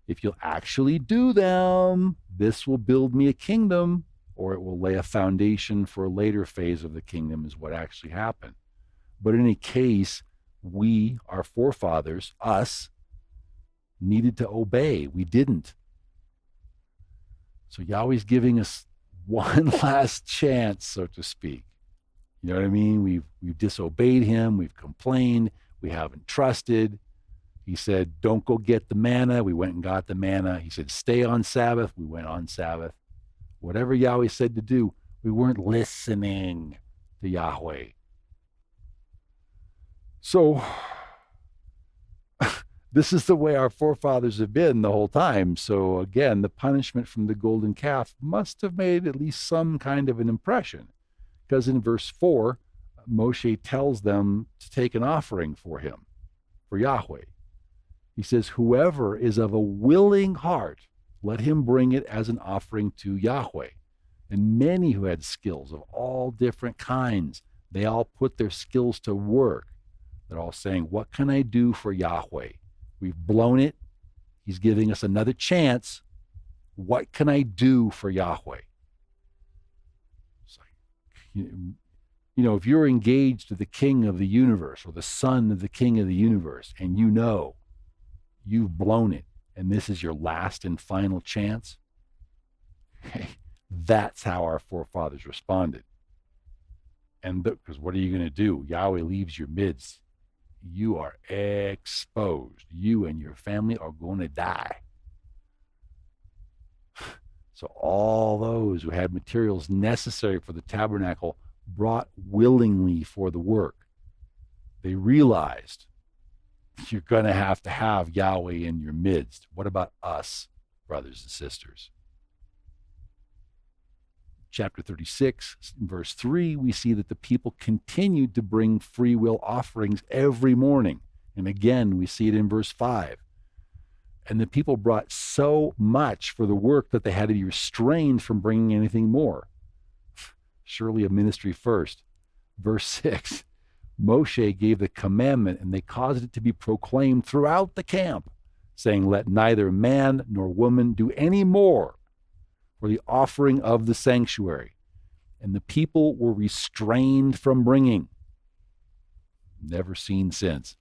Speaker 1: if you'll actually do them, this will build me a kingdom, or it will lay a foundation for a later phase of the kingdom is what actually happened. But in any case, we, our forefathers, us, needed to obey. We didn't. So Yahweh's giving us one last chance, so to speak. You know what I mean? We've disobeyed him. We've complained. We haven't trusted. He said, don't go get the manna. We went and got the manna. He said, stay on Sabbath. We went on Sabbath. Whatever Yahweh said to do, we weren't listening to Yahweh. So this is the way our forefathers have been the whole time. So again, the punishment from the golden calf must have made at least some kind of an impression. Because in verse 4, Moshe tells them to take an offering for him, for Yahweh. He says, whoever is of a willing heart, let him bring it as an offering to Yahweh. And many who had skills of all different kinds, they all put their skills to work. They're all saying, what can I do for Yahweh? We've blown it. He's giving us another chance. What can I do for Yahweh? It's like, you know, if you're engaged to the king of the universe or the son of the king of the universe, and you know you've blown it, and this is your last and final chance, that's how our forefathers responded. And because what are you going to do? Yahweh leaves your midst. You are exposed. You and your family are going to die. So all those who had materials necessary for the tabernacle brought willingly for the work. They realized you're going to have Yahweh in your midst. What about us, brothers and sisters? Chapter 36, verse 3, we see that the people continued to bring free will offerings every morning. And again, we see it in verse 5. And the people brought so much for the work that they had to be restrained from bringing anything more. Surely a ministry first. Verse 6, Moshe gave the commandment, and they caused it to be proclaimed throughout the camp, saying, "Let neither man nor woman do any more for the offering of the sanctuary." And the people were restrained from bringing. Never seen since.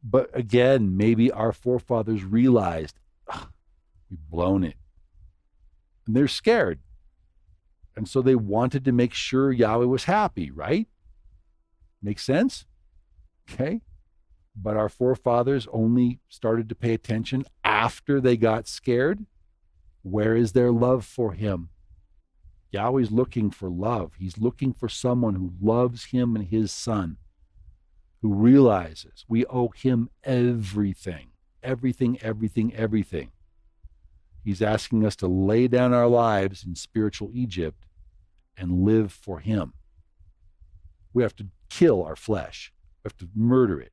Speaker 1: But again, maybe our forefathers realized, we've blown it. And they're scared. And so they wanted to make sure Yahweh was happy, right? Makes sense? Okay. But our forefathers only started to pay attention after they got scared. Where is their love for him? Yahweh's looking for love. He's looking for someone who loves him and his son, who realizes we owe him everything, everything, everything, everything. He's asking us to lay down our lives in spiritual Egypt and live for him. We have to kill our flesh. We have to murder it.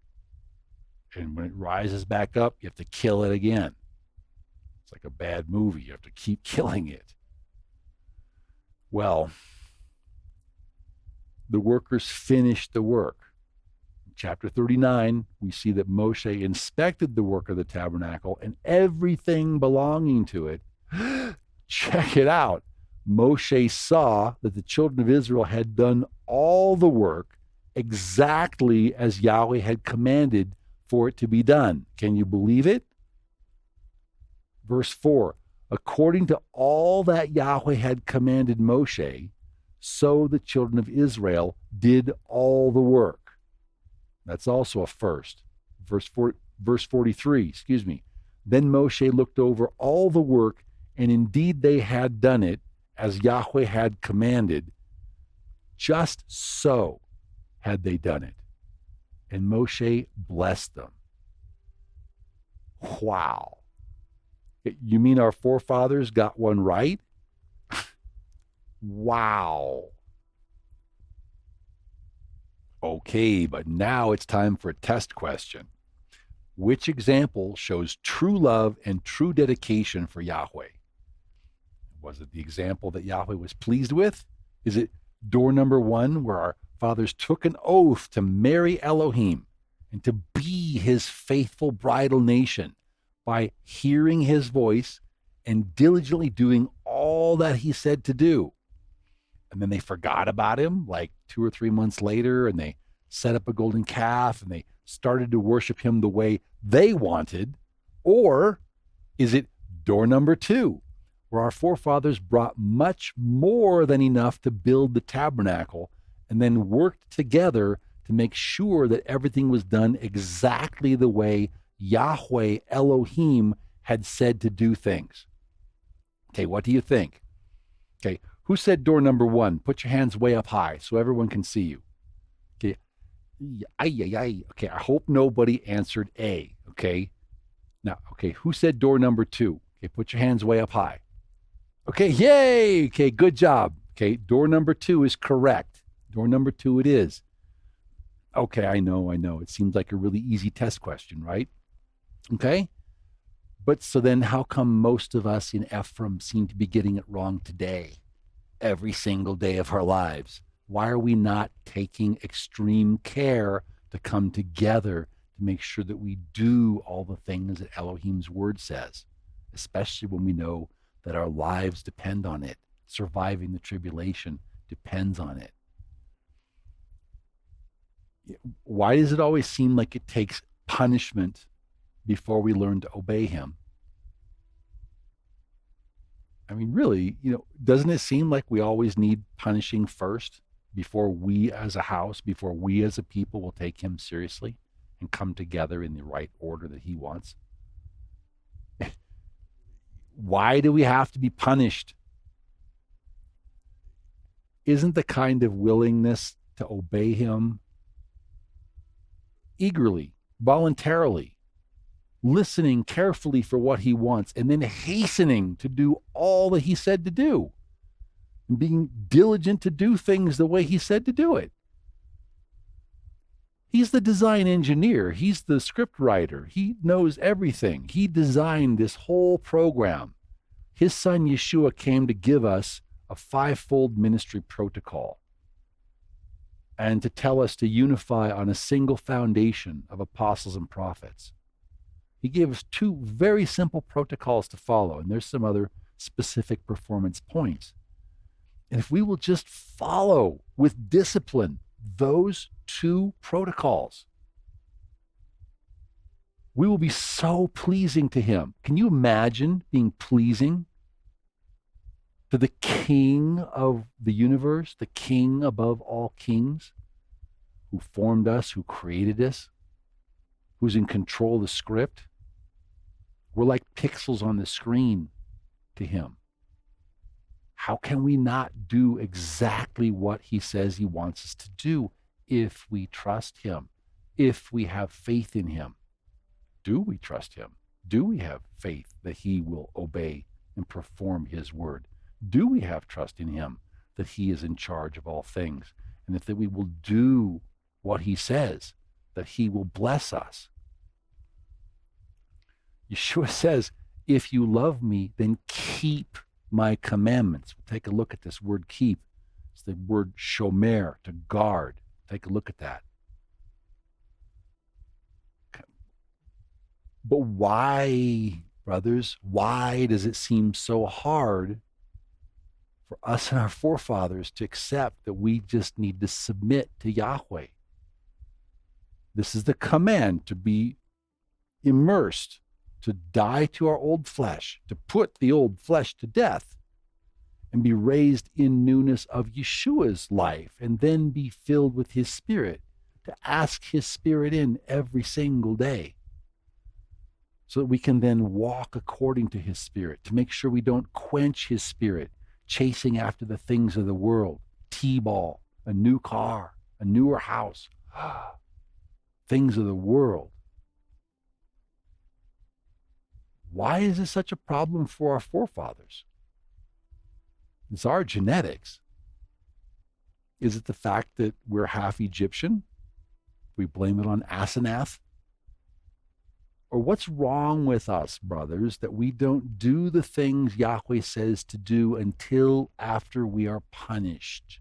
Speaker 1: And when it rises back up, you have to kill it again. It's like a bad movie. You have to keep killing it. Well, the workers finished the work. In chapter 39, we see that Moshe inspected the work of the tabernacle and everything belonging to it. Check it out. Moshe saw that the children of Israel had done all the work exactly as Yahweh had commanded for it to be done. Can you believe it? Verse 4, according to all that Yahweh had commanded Moshe, so the children of Israel did all the work. That's also a first. Verse 43, Then Moshe looked over all the work, and indeed they had done it as Yahweh had commanded. Just so had they done it. And Moshe blessed them. Wow. You mean our forefathers got one right? Wow. Okay, but now it's time for a test question. Which example shows true love and true dedication for Yahweh? Was it the example that Yahweh was pleased with? Is it door number 1, where our fathers took an oath to marry Elohim and to be his faithful bridal nation by hearing his voice and diligently doing all that he said to do? And then they forgot about him like 2 or 3 months later, and they set up a golden calf and they started to worship him the way they wanted? Or is it door number 2, where our forefathers brought much more than enough to build the tabernacle and then worked together to make sure that everything was done exactly the way Yahweh Elohim had said to do things? Okay, what do you think? Okay, who said door number 1? Put your hands way up high so everyone can see you. Okay, okay, I hope nobody answered A, okay? Now, okay, who said door number 2? Okay, put your hands way up high. Okay, yay! Okay, good job. Okay, door number 2 is correct. Door number 2 it is. Okay, I know. It seems like a really easy test question, right? Okay? But so then how come most of us in Ephraim seem to be getting it wrong today, every single day of our lives? Why are we not taking extreme care to come together to make sure that we do all the things that Elohim's word says, especially when we know that our lives depend on it? Surviving the tribulation depends on it. Why does it always seem like it takes punishment before we learn to obey him? I mean, really, doesn't it seem like we always need punishing first before we as a house, before we as a people will take him seriously and come together in the right order that he wants? Why do we have to be punished? Isn't the kind of willingness to obey him eagerly, voluntarily, listening carefully for what he wants, and then hastening to do all that he said to do, and being diligent to do things the way he said to do it? He's the design engineer. He's the script writer. He knows everything. He designed this whole program. His son Yeshua came to give us a 5-fold ministry protocol. and to tell us to unify on a single foundation of apostles and prophets. He gave us two very simple protocols to follow, and there's some other specific performance points. And if we will just follow with discipline those two protocols, we will be so pleasing to him. Can you imagine being pleasing to the King of the universe, the King above all kings, who formed us, who created us, who's in control of the script? We're like pixels on the screen to him. How can we not do exactly what he says he wants us to do if we trust him, if we have faith in him? Do we trust him? Do we have faith that he will obey and perform his word? Do we have trust in him that he is in charge of all things, and that we will do what he says, that he will bless us? Yeshua says, if you love me, then keep my commandments. We'll take a look at this word keep. It's the word shomer, to guard. Take a look at that. But why, brothers, why does it seem so hard for us and our forefathers to accept that we just need to submit to Yahweh? This is the command, to be immersed, to die to our old flesh, to put the old flesh to death, and be raised in newness of Yeshua's life, and then be filled with his Spirit, to ask his Spirit in every single day, so that we can then walk according to his Spirit, to make sure we don't quench his Spirit, chasing after the things of the world, T-ball, a new car, a newer house, things of the world. Why is this such a problem for our forefathers? It's our genetics. Is it the fact that we're half Egyptian? We blame it on Asenath? Or what's wrong with us, brothers, that we don't do the things Yahweh says to do until after we are punished?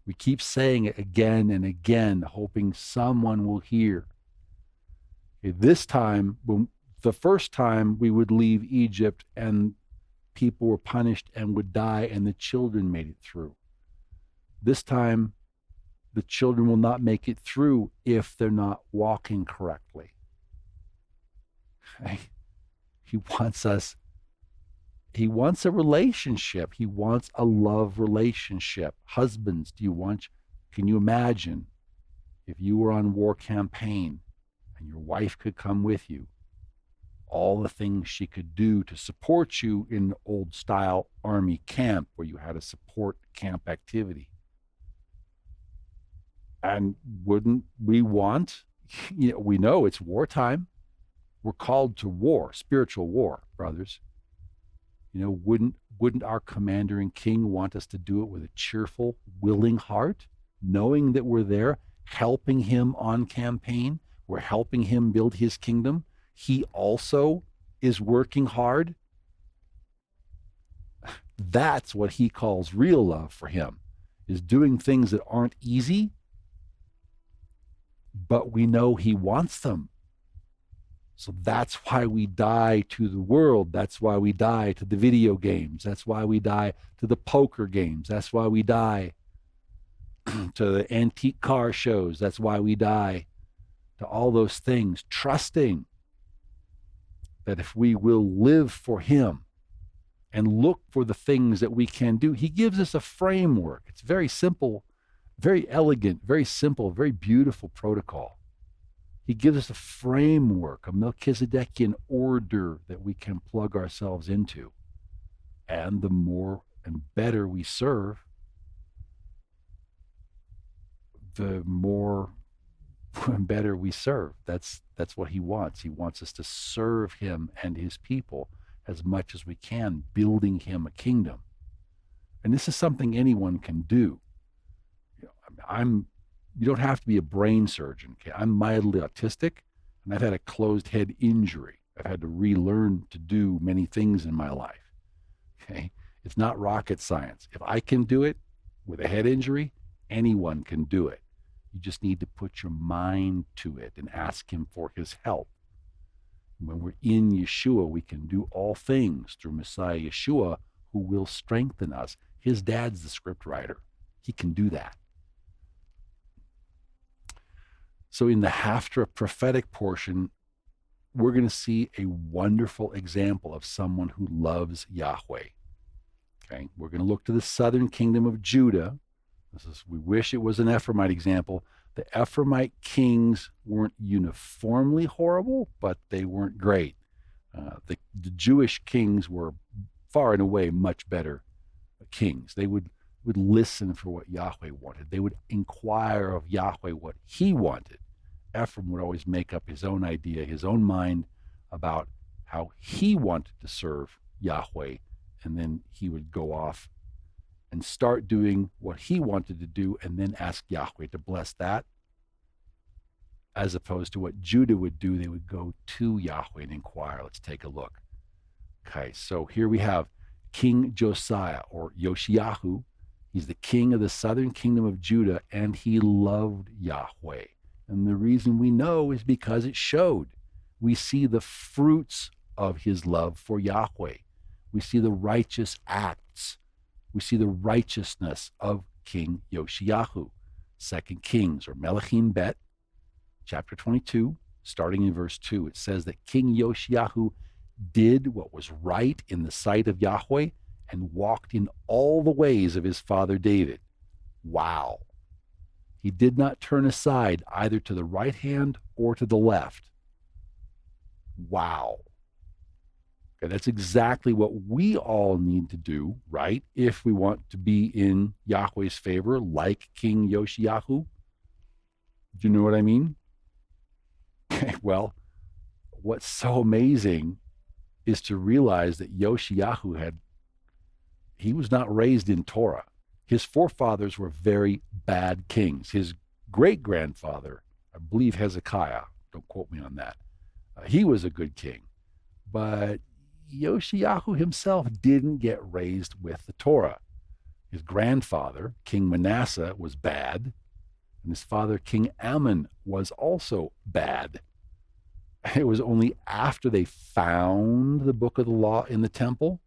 Speaker 1: We keep saying it again and again, hoping someone will hear. Okay, this time, the first time we would leave Egypt and people were punished and would die and the children made it through. This time, the children will not make it through if they're not walking correctly. He wants a relationship. He wants a love relationship. Husbands, can you imagine if you were on war campaign and your wife could come with you, all the things she could do to support you in the old style army camp where you had a support camp activity? And wouldn't we want, we know it's wartime. We're called to war, spiritual war, brothers. Wouldn't our commander and king want us to do it with a cheerful, willing heart, knowing that we're there, helping him on campaign? We're helping him build his kingdom. He also is working hard. That's what he calls real love for him, is doing things that aren't easy, but we know he wants them. So that's why we die to the world. That's why we die to the video games. That's why we die to the poker games. That's why we die to the antique car shows. That's why we die to all those things, trusting that if we will live for him and look for the things that we can do, he gives us a framework. It's very simple, very elegant, very simple, very beautiful protocol. He gives us a framework, a Melchizedekian order that we can plug ourselves into. And the more and better we serve, the more and better we serve. That's what he wants. He wants us to serve him and his people as much as we can, building him a kingdom. And this is something anyone can do. You don't have to be a brain surgeon. Okay? I'm mildly autistic, and I've had a closed head injury. I've had to relearn to do many things in my life. Okay? It's not rocket science. If I can do it with a head injury, Anyone can do it. You just need to put your mind to it and ask him for his help. When we're in Yeshua, we can do all things through Messiah Yeshua, who will strengthen us. His dad's the script writer. He can do that. So in the Haftarah prophetic portion, we're going to see a wonderful example of someone who loves Yahweh. Okay, we're going to look to the southern kingdom of Judah. We wish it was an Ephraimite example. The Ephraimite kings weren't uniformly horrible, but they weren't great. The Jewish kings were far and away much better kings. They would listen for what Yahweh wanted. They would inquire of Yahweh what he wanted. Ephraim would always make up his own idea, his own mind about how he wanted to serve Yahweh, and then he would go off and start doing what he wanted to do and then ask Yahweh to bless that. As opposed to what Judah would do, they would go to Yahweh and inquire. Let's take a look. Okay, so here we have King Josiah, or Yoshiyahu. He's the king of the southern kingdom of Judah, and he loved Yahweh. And the reason we know is because it showed. We see the fruits of his love for Yahweh. We see the righteous acts. We see the righteousness of King Yoshiyahu. 2 Kings, or Melachim Bet, chapter 22, starting in verse 2, it says that King Yoshiyahu did what was right in the sight of Yahweh and walked in all the ways of his father David. Wow. He did not turn aside either to the right hand or to the left. Wow. Okay, that's exactly what we all need to do, right? If we want to be in Yahweh's favor, like King Yoshiyahu. Do you know what I mean? Okay, well, what's so amazing is to realize that Yoshiyahu he was not raised in Torah. His forefathers were very bad kings. His great-grandfather, I believe Hezekiah, don't quote me on that, he was a good king. But Yoshiyahu himself didn't get raised with the Torah. His grandfather, King Manasseh, was bad, and his father, King Ammon, was also bad. It was only after they found the book of the law in the temple.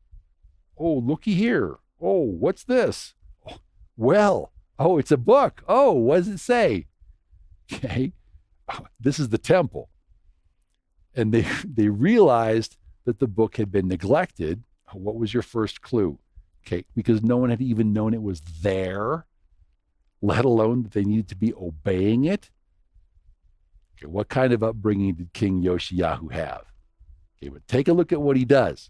Speaker 1: Oh, looky here. Oh, what's this? Oh, well, oh, it's a book. Oh, what does it say? Okay, this is the temple. And they realized that the book had been neglected. What was your first clue? Okay, because no one had even known it was there, let alone that they needed to be obeying it. Okay, what kind of upbringing did King Yoshiyahu have? Okay, but take a look at what he does.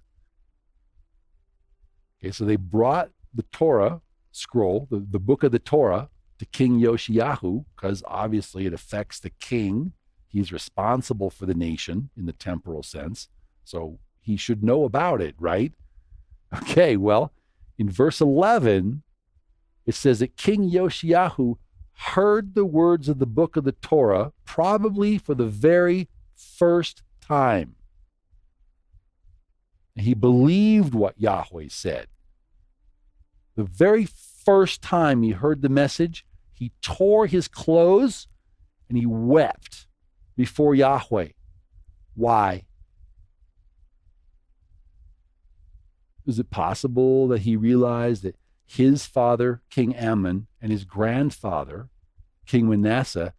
Speaker 1: Okay, so they brought the Torah scroll, the book of the Torah, to King Yoshiyahu, because obviously it affects the king. He's responsible for the nation in the temporal sense, so he should know about it, right? Okay, well, in verse 11, it says that King Yoshiyahu heard the words of the book of the Torah, probably for the very first time. He believed what Yahweh said. The very first time he heard the message, he tore his clothes and he wept before Yahweh. Why? Is it possible that he realized that his father, King Ammon, and his grandfather, King Manasseh,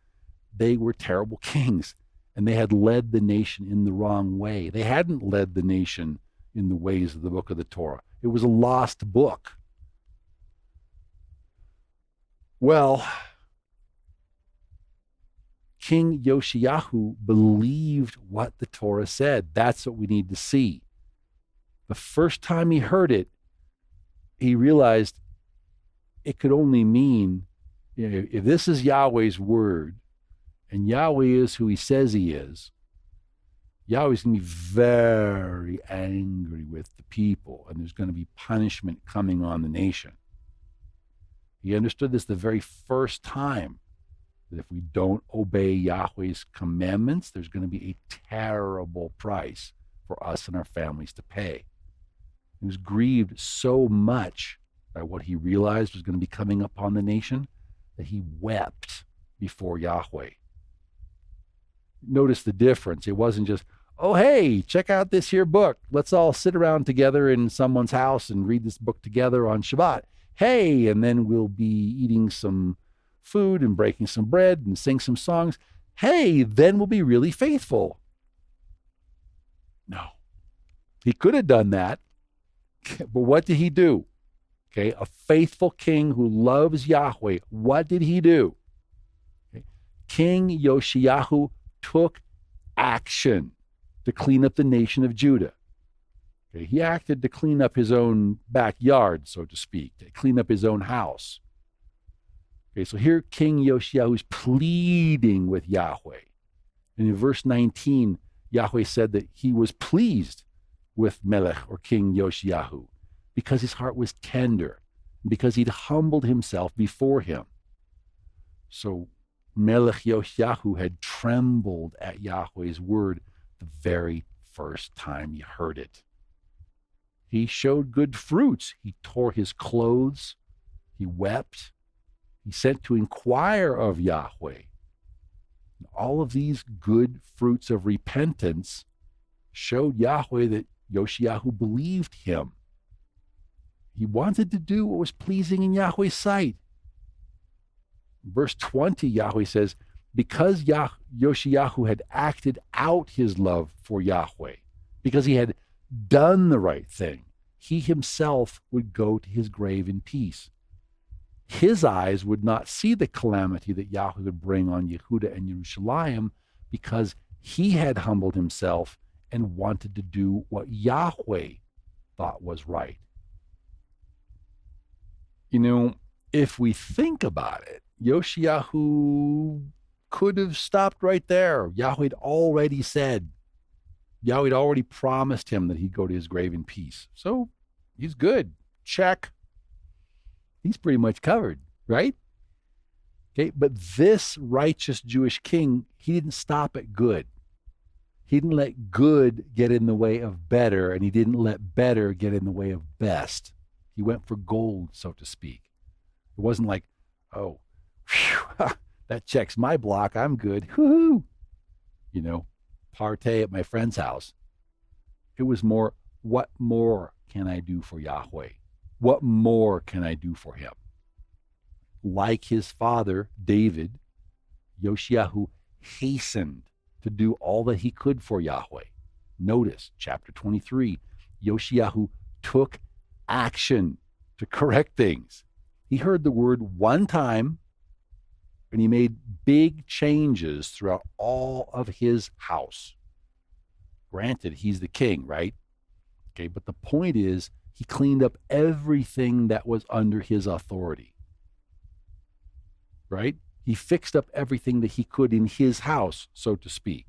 Speaker 1: they were terrible kings, and they had led the nation in the wrong way. They hadn't led the nation in the ways of the book of the Torah. It was a lost book. Well, King Yoshiyahu believed what the Torah said. That's what we need to see. The first time he heard it, he realized it could only mean, if this is Yahweh's word, and Yahweh is who he says he is, Yahweh's going to be very angry with the people, and there's going to be punishment coming on the nation. He understood this the very first time, that if we don't obey Yahweh's commandments, there's going to be a terrible price for us and our families to pay. He was grieved so much by what he realized was going to be coming upon the nation that he wept before Yahweh. Notice the difference. It wasn't just, oh, hey, check out this here book. Let's all sit around together in someone's house and read this book together on Shabbat. Hey, and then we'll be eating some food and breaking some bread and sing some songs. Hey, then we'll be really faithful. No. He could have done that, but what did he do? Okay, a faithful king who loves Yahweh, what did he do? Okay. King Yoshiyahu took action to clean up the nation of Judah. Okay, he acted to clean up his own backyard, so to speak, to clean up his own house. Okay, so here King Yoshiyahu is pleading with Yahweh. And in verse 19, Yahweh said that he was pleased with Melech, or King Yoshiyahu, because his heart was tender, because he'd humbled himself before him. So Melech Yoshiyahu had trembled at Yahweh's word the very first time he heard it. He showed good fruits. He tore his clothes. He wept. He sent to inquire of Yahweh. All of these good fruits of repentance showed Yahweh that Yoshiyahu believed him. He wanted to do what was pleasing in Yahweh's sight. Verse 20, Yahweh says, because Yoshiyahu had acted out his love for Yahweh, because he had done the right thing, he himself would go to his grave in peace. His eyes would not see the calamity that Yahweh would bring on Yehudah and Jerusalem, because he had humbled himself and wanted to do what Yahweh thought was right. You know, if we think about it, Yoshiyahu could have stopped right there. Yahweh had already said, Yahweh had already promised him that he'd go to his grave in peace. So he's good. Check. He's pretty much covered, right? Okay, but this righteous Jewish king, he didn't stop at good. He didn't let good get in the way of better, and he didn't let better get in the way of best. He went for gold, so to speak. It wasn't like, oh, whew, that checks my block. I'm good. Woohoo! You know, partay at my friend's house. It was more, what more can I do for Yahweh? What more can I do for him? Like his father, David, Yoshiyahu hastened to do all that he could for Yahweh. Notice, chapter 23, Yoshiyahu took action to correct things. He heard the word one time, and he made big changes throughout all of his house. Granted, he's the king, right? Okay, but the point is, he cleaned up everything that was under his authority. Right? He fixed up everything that he could in his house, so to speak,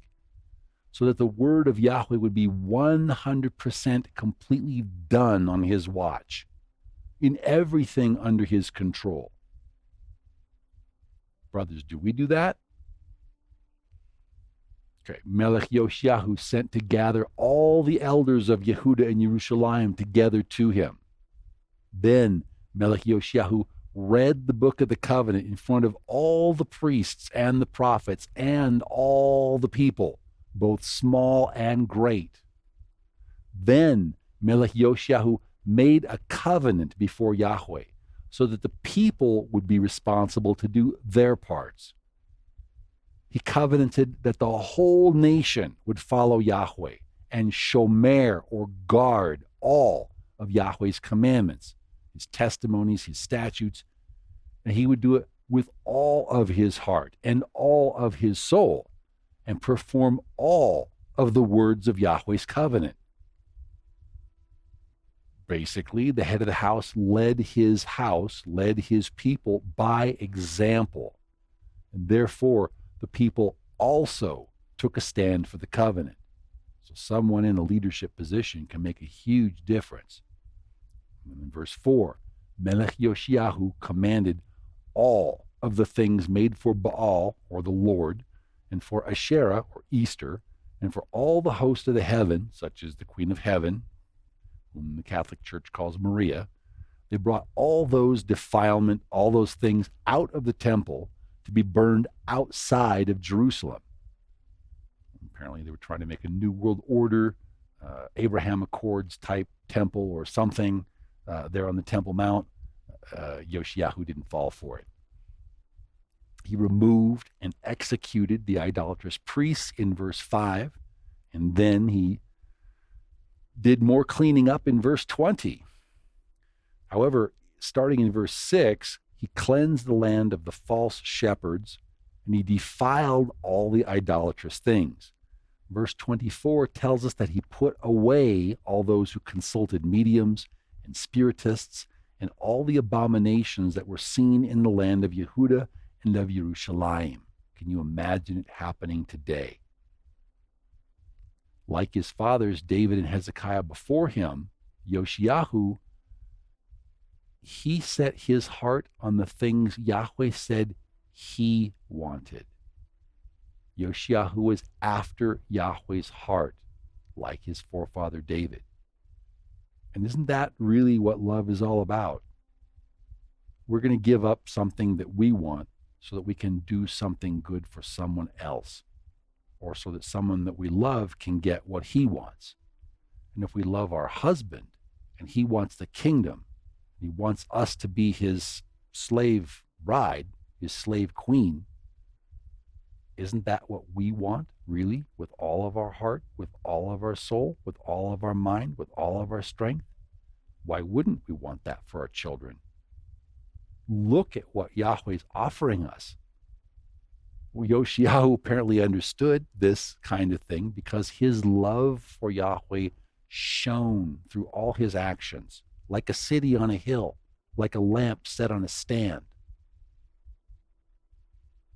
Speaker 1: so that the word of Yahweh would be 100% completely done on his watch, in everything under his control. Brothers, do we do that? Okay, Melech Yoshiyahu sent to gather all the elders of Yehudah and Jerusalem together to him. Then Melech Yoshiyahu read the book of the covenant in front of all the priests and the prophets and all the people, both small and great. Then Melech Yoshiyahu made a covenant before Yahweh so that the people would be responsible to do their parts. He covenanted that the whole nation would follow Yahweh and shomer, or guard, all of Yahweh's commandments, his testimonies, his statutes, and he would do it with all of his heart and all of his soul, and perform all of the words of Yahweh's covenant. Basically, the head of the house, led his people by example, and therefore the people also took a stand for the covenant. So someone in a leadership position can make a huge difference. And in verse 4, Melech Yoshiyahu commanded all of the things made for Baal, or the Lord, and for Asherah, or Easter, and for all the host of the heaven, such as the Queen of Heaven, whom the Catholic Church calls Maria, They brought all those defilement, all those things out of the temple to be burned outside of Jerusalem. Apparently, they were trying to make a new world order, Abraham Accords type temple or something there on the Temple Mount. Yoshiyahu didn't fall for it. He removed and executed the idolatrous priests in verse 5, and then he did more cleaning up in verse 20. However, starting in verse 6, he cleansed the land of the false shepherds, and he defiled all the idolatrous things. Verse 24 tells us that he put away all those who consulted mediums and spiritists and all the abominations that were seen in the land of Yehuda and of Jerusalem. Can you imagine it happening today? Like his fathers, David and Hezekiah before him, Yoshiyahu, he set his heart on the things Yahweh said he wanted. Yoshiyahu was after Yahweh's heart, like his forefather David. And isn't that really what love is all about? We're going to give up something that we want so that we can do something good for someone else, or so that someone that we love can get what he wants. And if we love our husband and he wants the kingdom, he wants us to be his slave bride, his slave queen, isn't that what we want, really, with all of our heart, with all of our soul, with all of our mind, with all of our strength? Why wouldn't we want that for our children? Look at what Yahweh's offering us. Well, Yoshiyahu apparently understood this kind of thing because his love for Yahweh shone through all his actions, like a city on a hill, like a lamp set on a stand.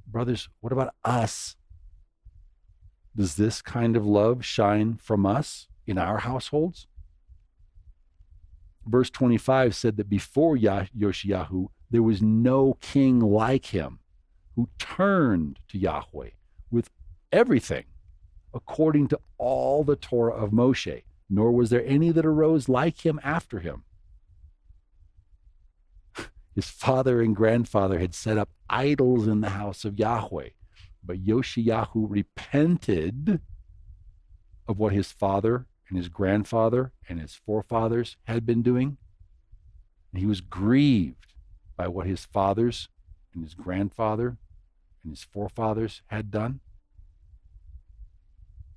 Speaker 1: Brothers, what about us? Does this kind of love shine from us in our households? Verse 25 said that before Yoshiyahu, there was no king like him who turned to Yahweh with everything according to all the Torah of Moshe, nor was there any that arose like him after him. His father and grandfather had set up idols in the house of Yahweh, but Yoshiyahu repented of what his father and his grandfather and his forefathers had been doing. And he was grieved by what his fathers and his grandfather and his forefathers had done.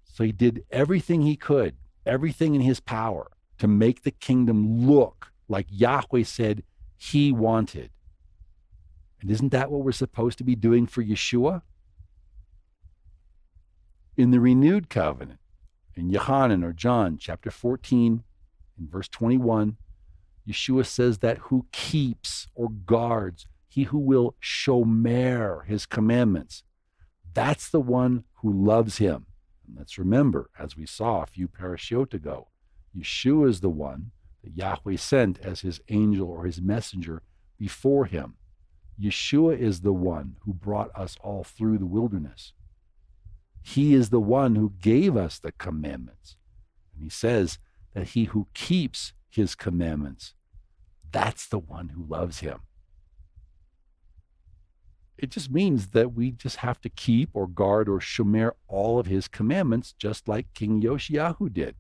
Speaker 1: So he did everything he could, everything in his power, to make the kingdom look like Yahweh said he wanted. And isn't that what we're supposed to be doing for Yeshua? In the renewed covenant, in Yohanan or John chapter 14, in verse 21, Yeshua says that who keeps or guards, he who will shomer his commandments, that's the one who loves him. And let's remember, as we saw a few parashot ago, Yeshua is the one that Yahweh sent as his angel or his messenger before him. Yeshua is the one who brought us all through the wilderness. He is the one who gave us the commandments. And he says that he who keeps his commandments, that's the one who loves him. It just means that we just have to keep or guard or shomer all of his commandments, just like King Yoshiyahu did.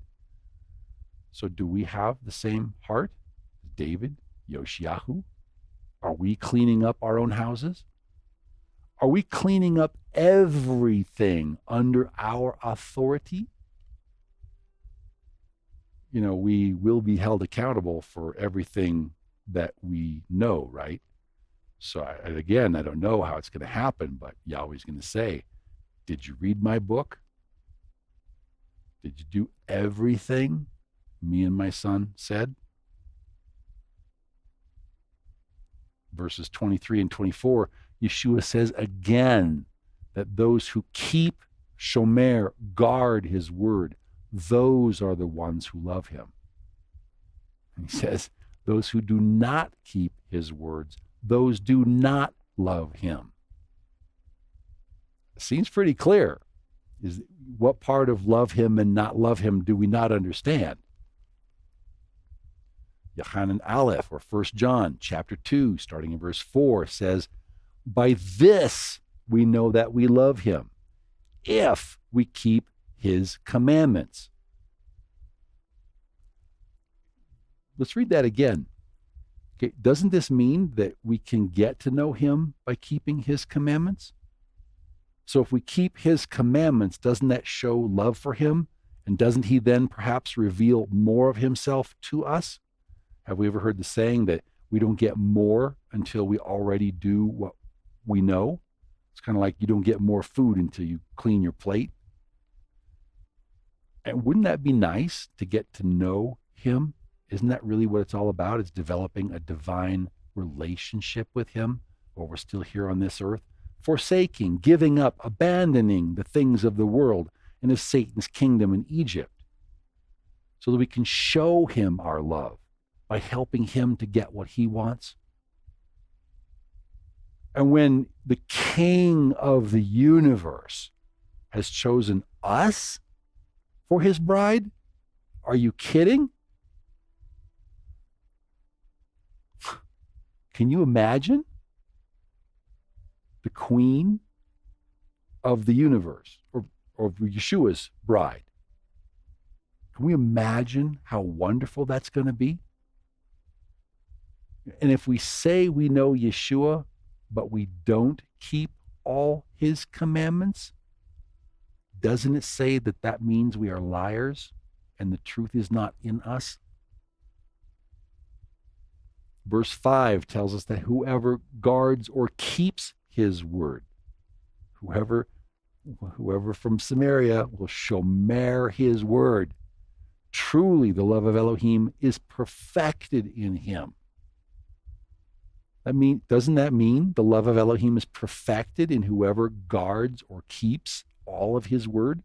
Speaker 1: So do we have the same heart as David, Yoshiyahu? Are we cleaning up our own houses? Are we cleaning up everything under our authority? You know, we will be held accountable for everything that we know, right? So again, I don't know how it's going to happen, but Yahweh's going to say, did you read my book? Did you do everything me and my son said? Verses 23 and 24, Yeshua says again that those who keep, shomer, guard his word, those are the ones who love him. And he says, those who do not keep his words, those do not love him. It seems pretty clear. Is what part of love him and not love him do we not understand? Yochanan Aleph, or 1 John chapter 2, starting in verse 4, says, by this we know that we love him, if we keep his commandments. Let's read that again. Okay, doesn't this mean that we can get to know him by keeping his commandments? So if we keep his commandments, doesn't that show love for him? And doesn't he then perhaps reveal more of himself to us? Have we ever heard the saying that we don't get more until we already do what we know? It's kind of like you don't get more food until you clean your plate. And wouldn't that be nice to get to know him? Isn't that really what it's all about? It's developing a divine relationship with him while we're still here on this earth. Forsaking, giving up, abandoning the things of the world and of Satan's kingdom in Egypt, so that we can show him our love by helping him to get what he wants. And when the King of the universe has chosen us for his bride, are you kidding? Can you imagine the queen of the universe, or Yeshua's bride? Can we imagine how wonderful that's going to be? And if we say we know Yeshua, but we don't keep all his commandments, doesn't it say that that means we are liars and the truth is not in us? Verse 5 tells us that whoever guards or keeps his word, whoever from Samaria will shomer his word. Truly, the love of Elohim is perfected in him. Doesn't that mean the love of Elohim is perfected in whoever guards or keeps all of his word?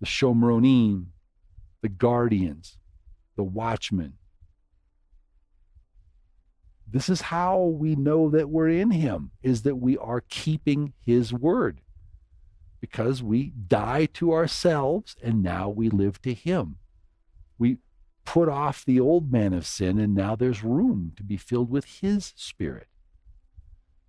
Speaker 1: The shomronim, the guardians, the watchmen. This is how we know that we're in him, is that we are keeping his word, because we die to ourselves and now we live to him. We put off the old man of sin and now there's room to be filled with his spirit.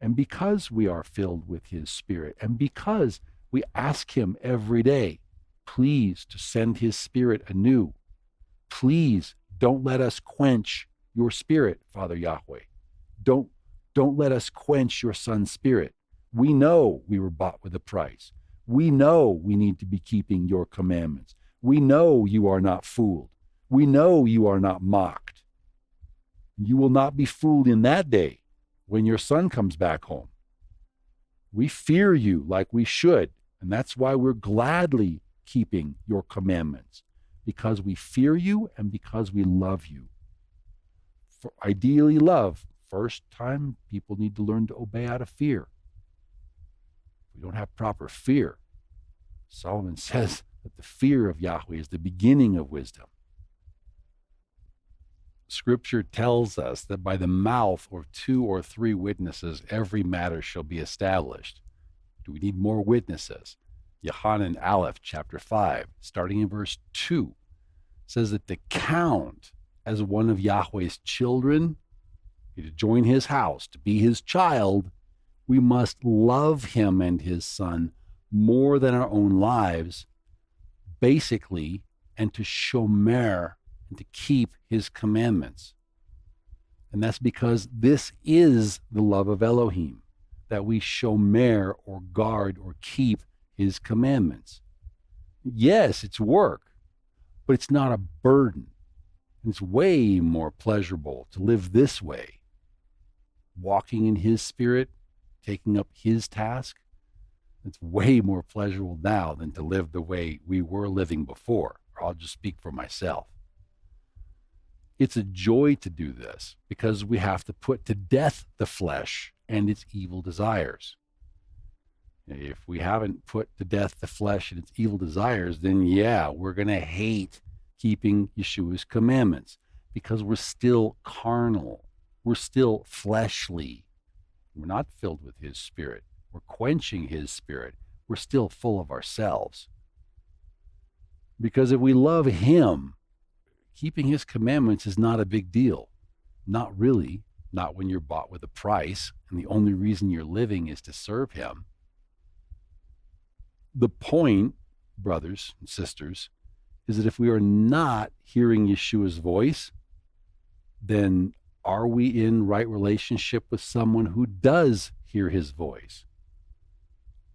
Speaker 1: And because we are filled with his spirit, and because we ask him every day, please to send his spirit anew. Please don't let us quench your spirit, Father Yahweh. Don't let us quench your son's spirit. We know we were bought with a price. We know we need to be keeping your commandments. We know you are not fooled. We know you are not mocked. You will not be fooled in that day when your son comes back home. We fear you like we should, and that's why we're gladly keeping your commandments, because we fear you and because we love you. For ideally love. First time, people need to learn to obey out of fear. We don't have proper fear. Solomon says that the fear of Yahweh is the beginning of wisdom. Scripture tells us that by the mouth of 2 or 3 witnesses, every matter shall be established. Do we need more witnesses? Yochanan Aleph, chapter 5, starting in verse 2, says that to count as one of Yahweh's children, to join his house, to be his child, we must love him and his son more than our own lives, basically, and to shomer and to keep his commandments. And that's because this is the love of Elohim, that we shomer or guard or keep his commandments. Yes, it's work, but it's not a burden. It's way more pleasurable to live this way, walking in his spirit, taking up his task. It's way more pleasurable now than to live the way we were living before. Or I'll just speak for myself. It's a joy to do this because we have to put to death the flesh and its evil desires. If we haven't put to death the flesh and its evil desires, then yeah, we're going to hate keeping Yeshua's commandments because we're still carnal. We're still fleshly. We're not filled with his spirit. We're quenching his spirit. We're still full of ourselves. Because if we love him, keeping his commandments is not a big deal. Not really, not when you're bought with a price and the only reason you're living is to serve him. The point, brothers and sisters, is that if we are not hearing Yeshua's voice, then are we in right relationship with someone who does hear his voice?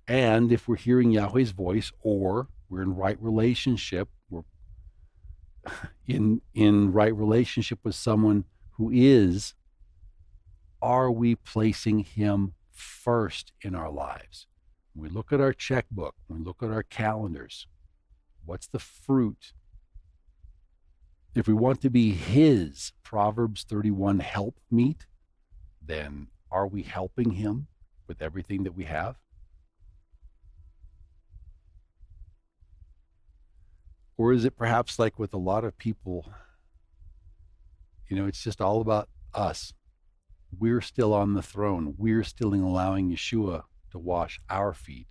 Speaker 1: And if we're hearing Yahweh's voice, or we're in right relationship, we're in right relationship with someone who is, are we placing him first in our lives? When we look at our checkbook, when we look at our calendars, what's the fruit? If we want to be his Proverbs 31 help meet, then are we helping him with everything that we have? Or is it perhaps like with a lot of people, it's just all about us. We're still on the throne. We're still allowing Yeshua to wash our feet.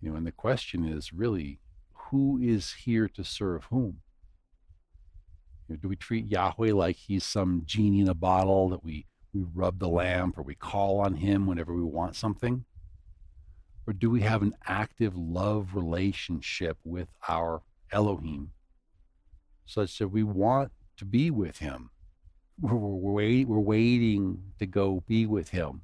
Speaker 1: And the question is really, who is here to serve whom? Do we treat Yahweh like he's some genie in a bottle that we rub the lamp, or we call on him whenever we want something? Or do we have an active love relationship with our Elohim such that we want to be with him? We're waiting to go be with him.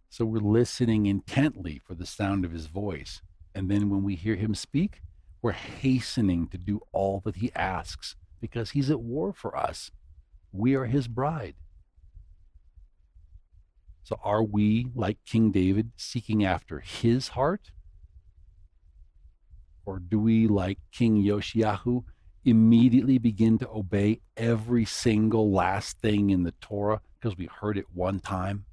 Speaker 1: So we're listening intently for the sound of his voice. And then when we hear him speak, we're hastening to do all that he asks because he's at war for us. We are his bride. So are we, like King David, seeking after his heart? Or do we, like King Yoshiyahu, immediately begin to obey every single last thing in the Torah because we heard it one time?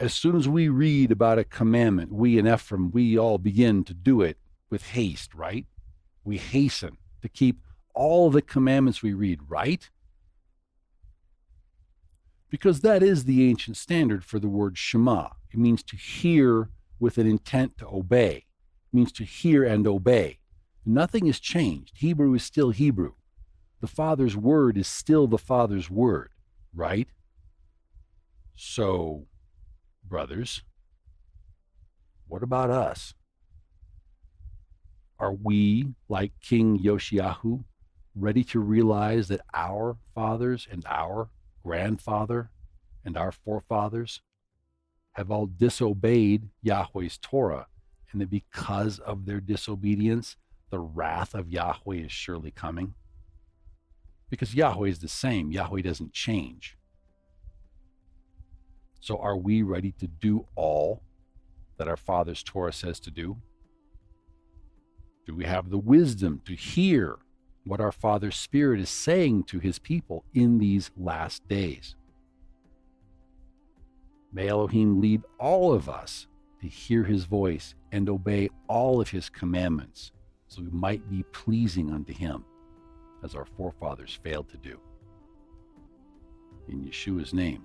Speaker 1: As soon as we read about a commandment, we in Ephraim, we all begin to do it with haste, right? We hasten to keep all the commandments we read, right? Because that is the ancient standard for the word Shema. It means to hear with an intent to obey. It means to hear and obey. Nothing has changed. Hebrew is still Hebrew. The Father's word is still the Father's word, right? So, brothers, what about us? Are we, like King Yoshiyahu, ready to realize that our fathers and our grandfather and our forefathers have all disobeyed Yahweh's Torah, and that because of their disobedience, the wrath of Yahweh is surely coming? Because Yahweh is the same. Yahweh doesn't change. So are we ready to do all that our Father's Torah says to do? Do we have the wisdom to hear what our Father's Spirit is saying to his people in these last days? May Elohim lead all of us to hear his voice and obey all of his commandments, so we might be pleasing unto him, as our forefathers failed to do. In Yeshua's name,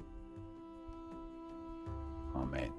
Speaker 1: amen.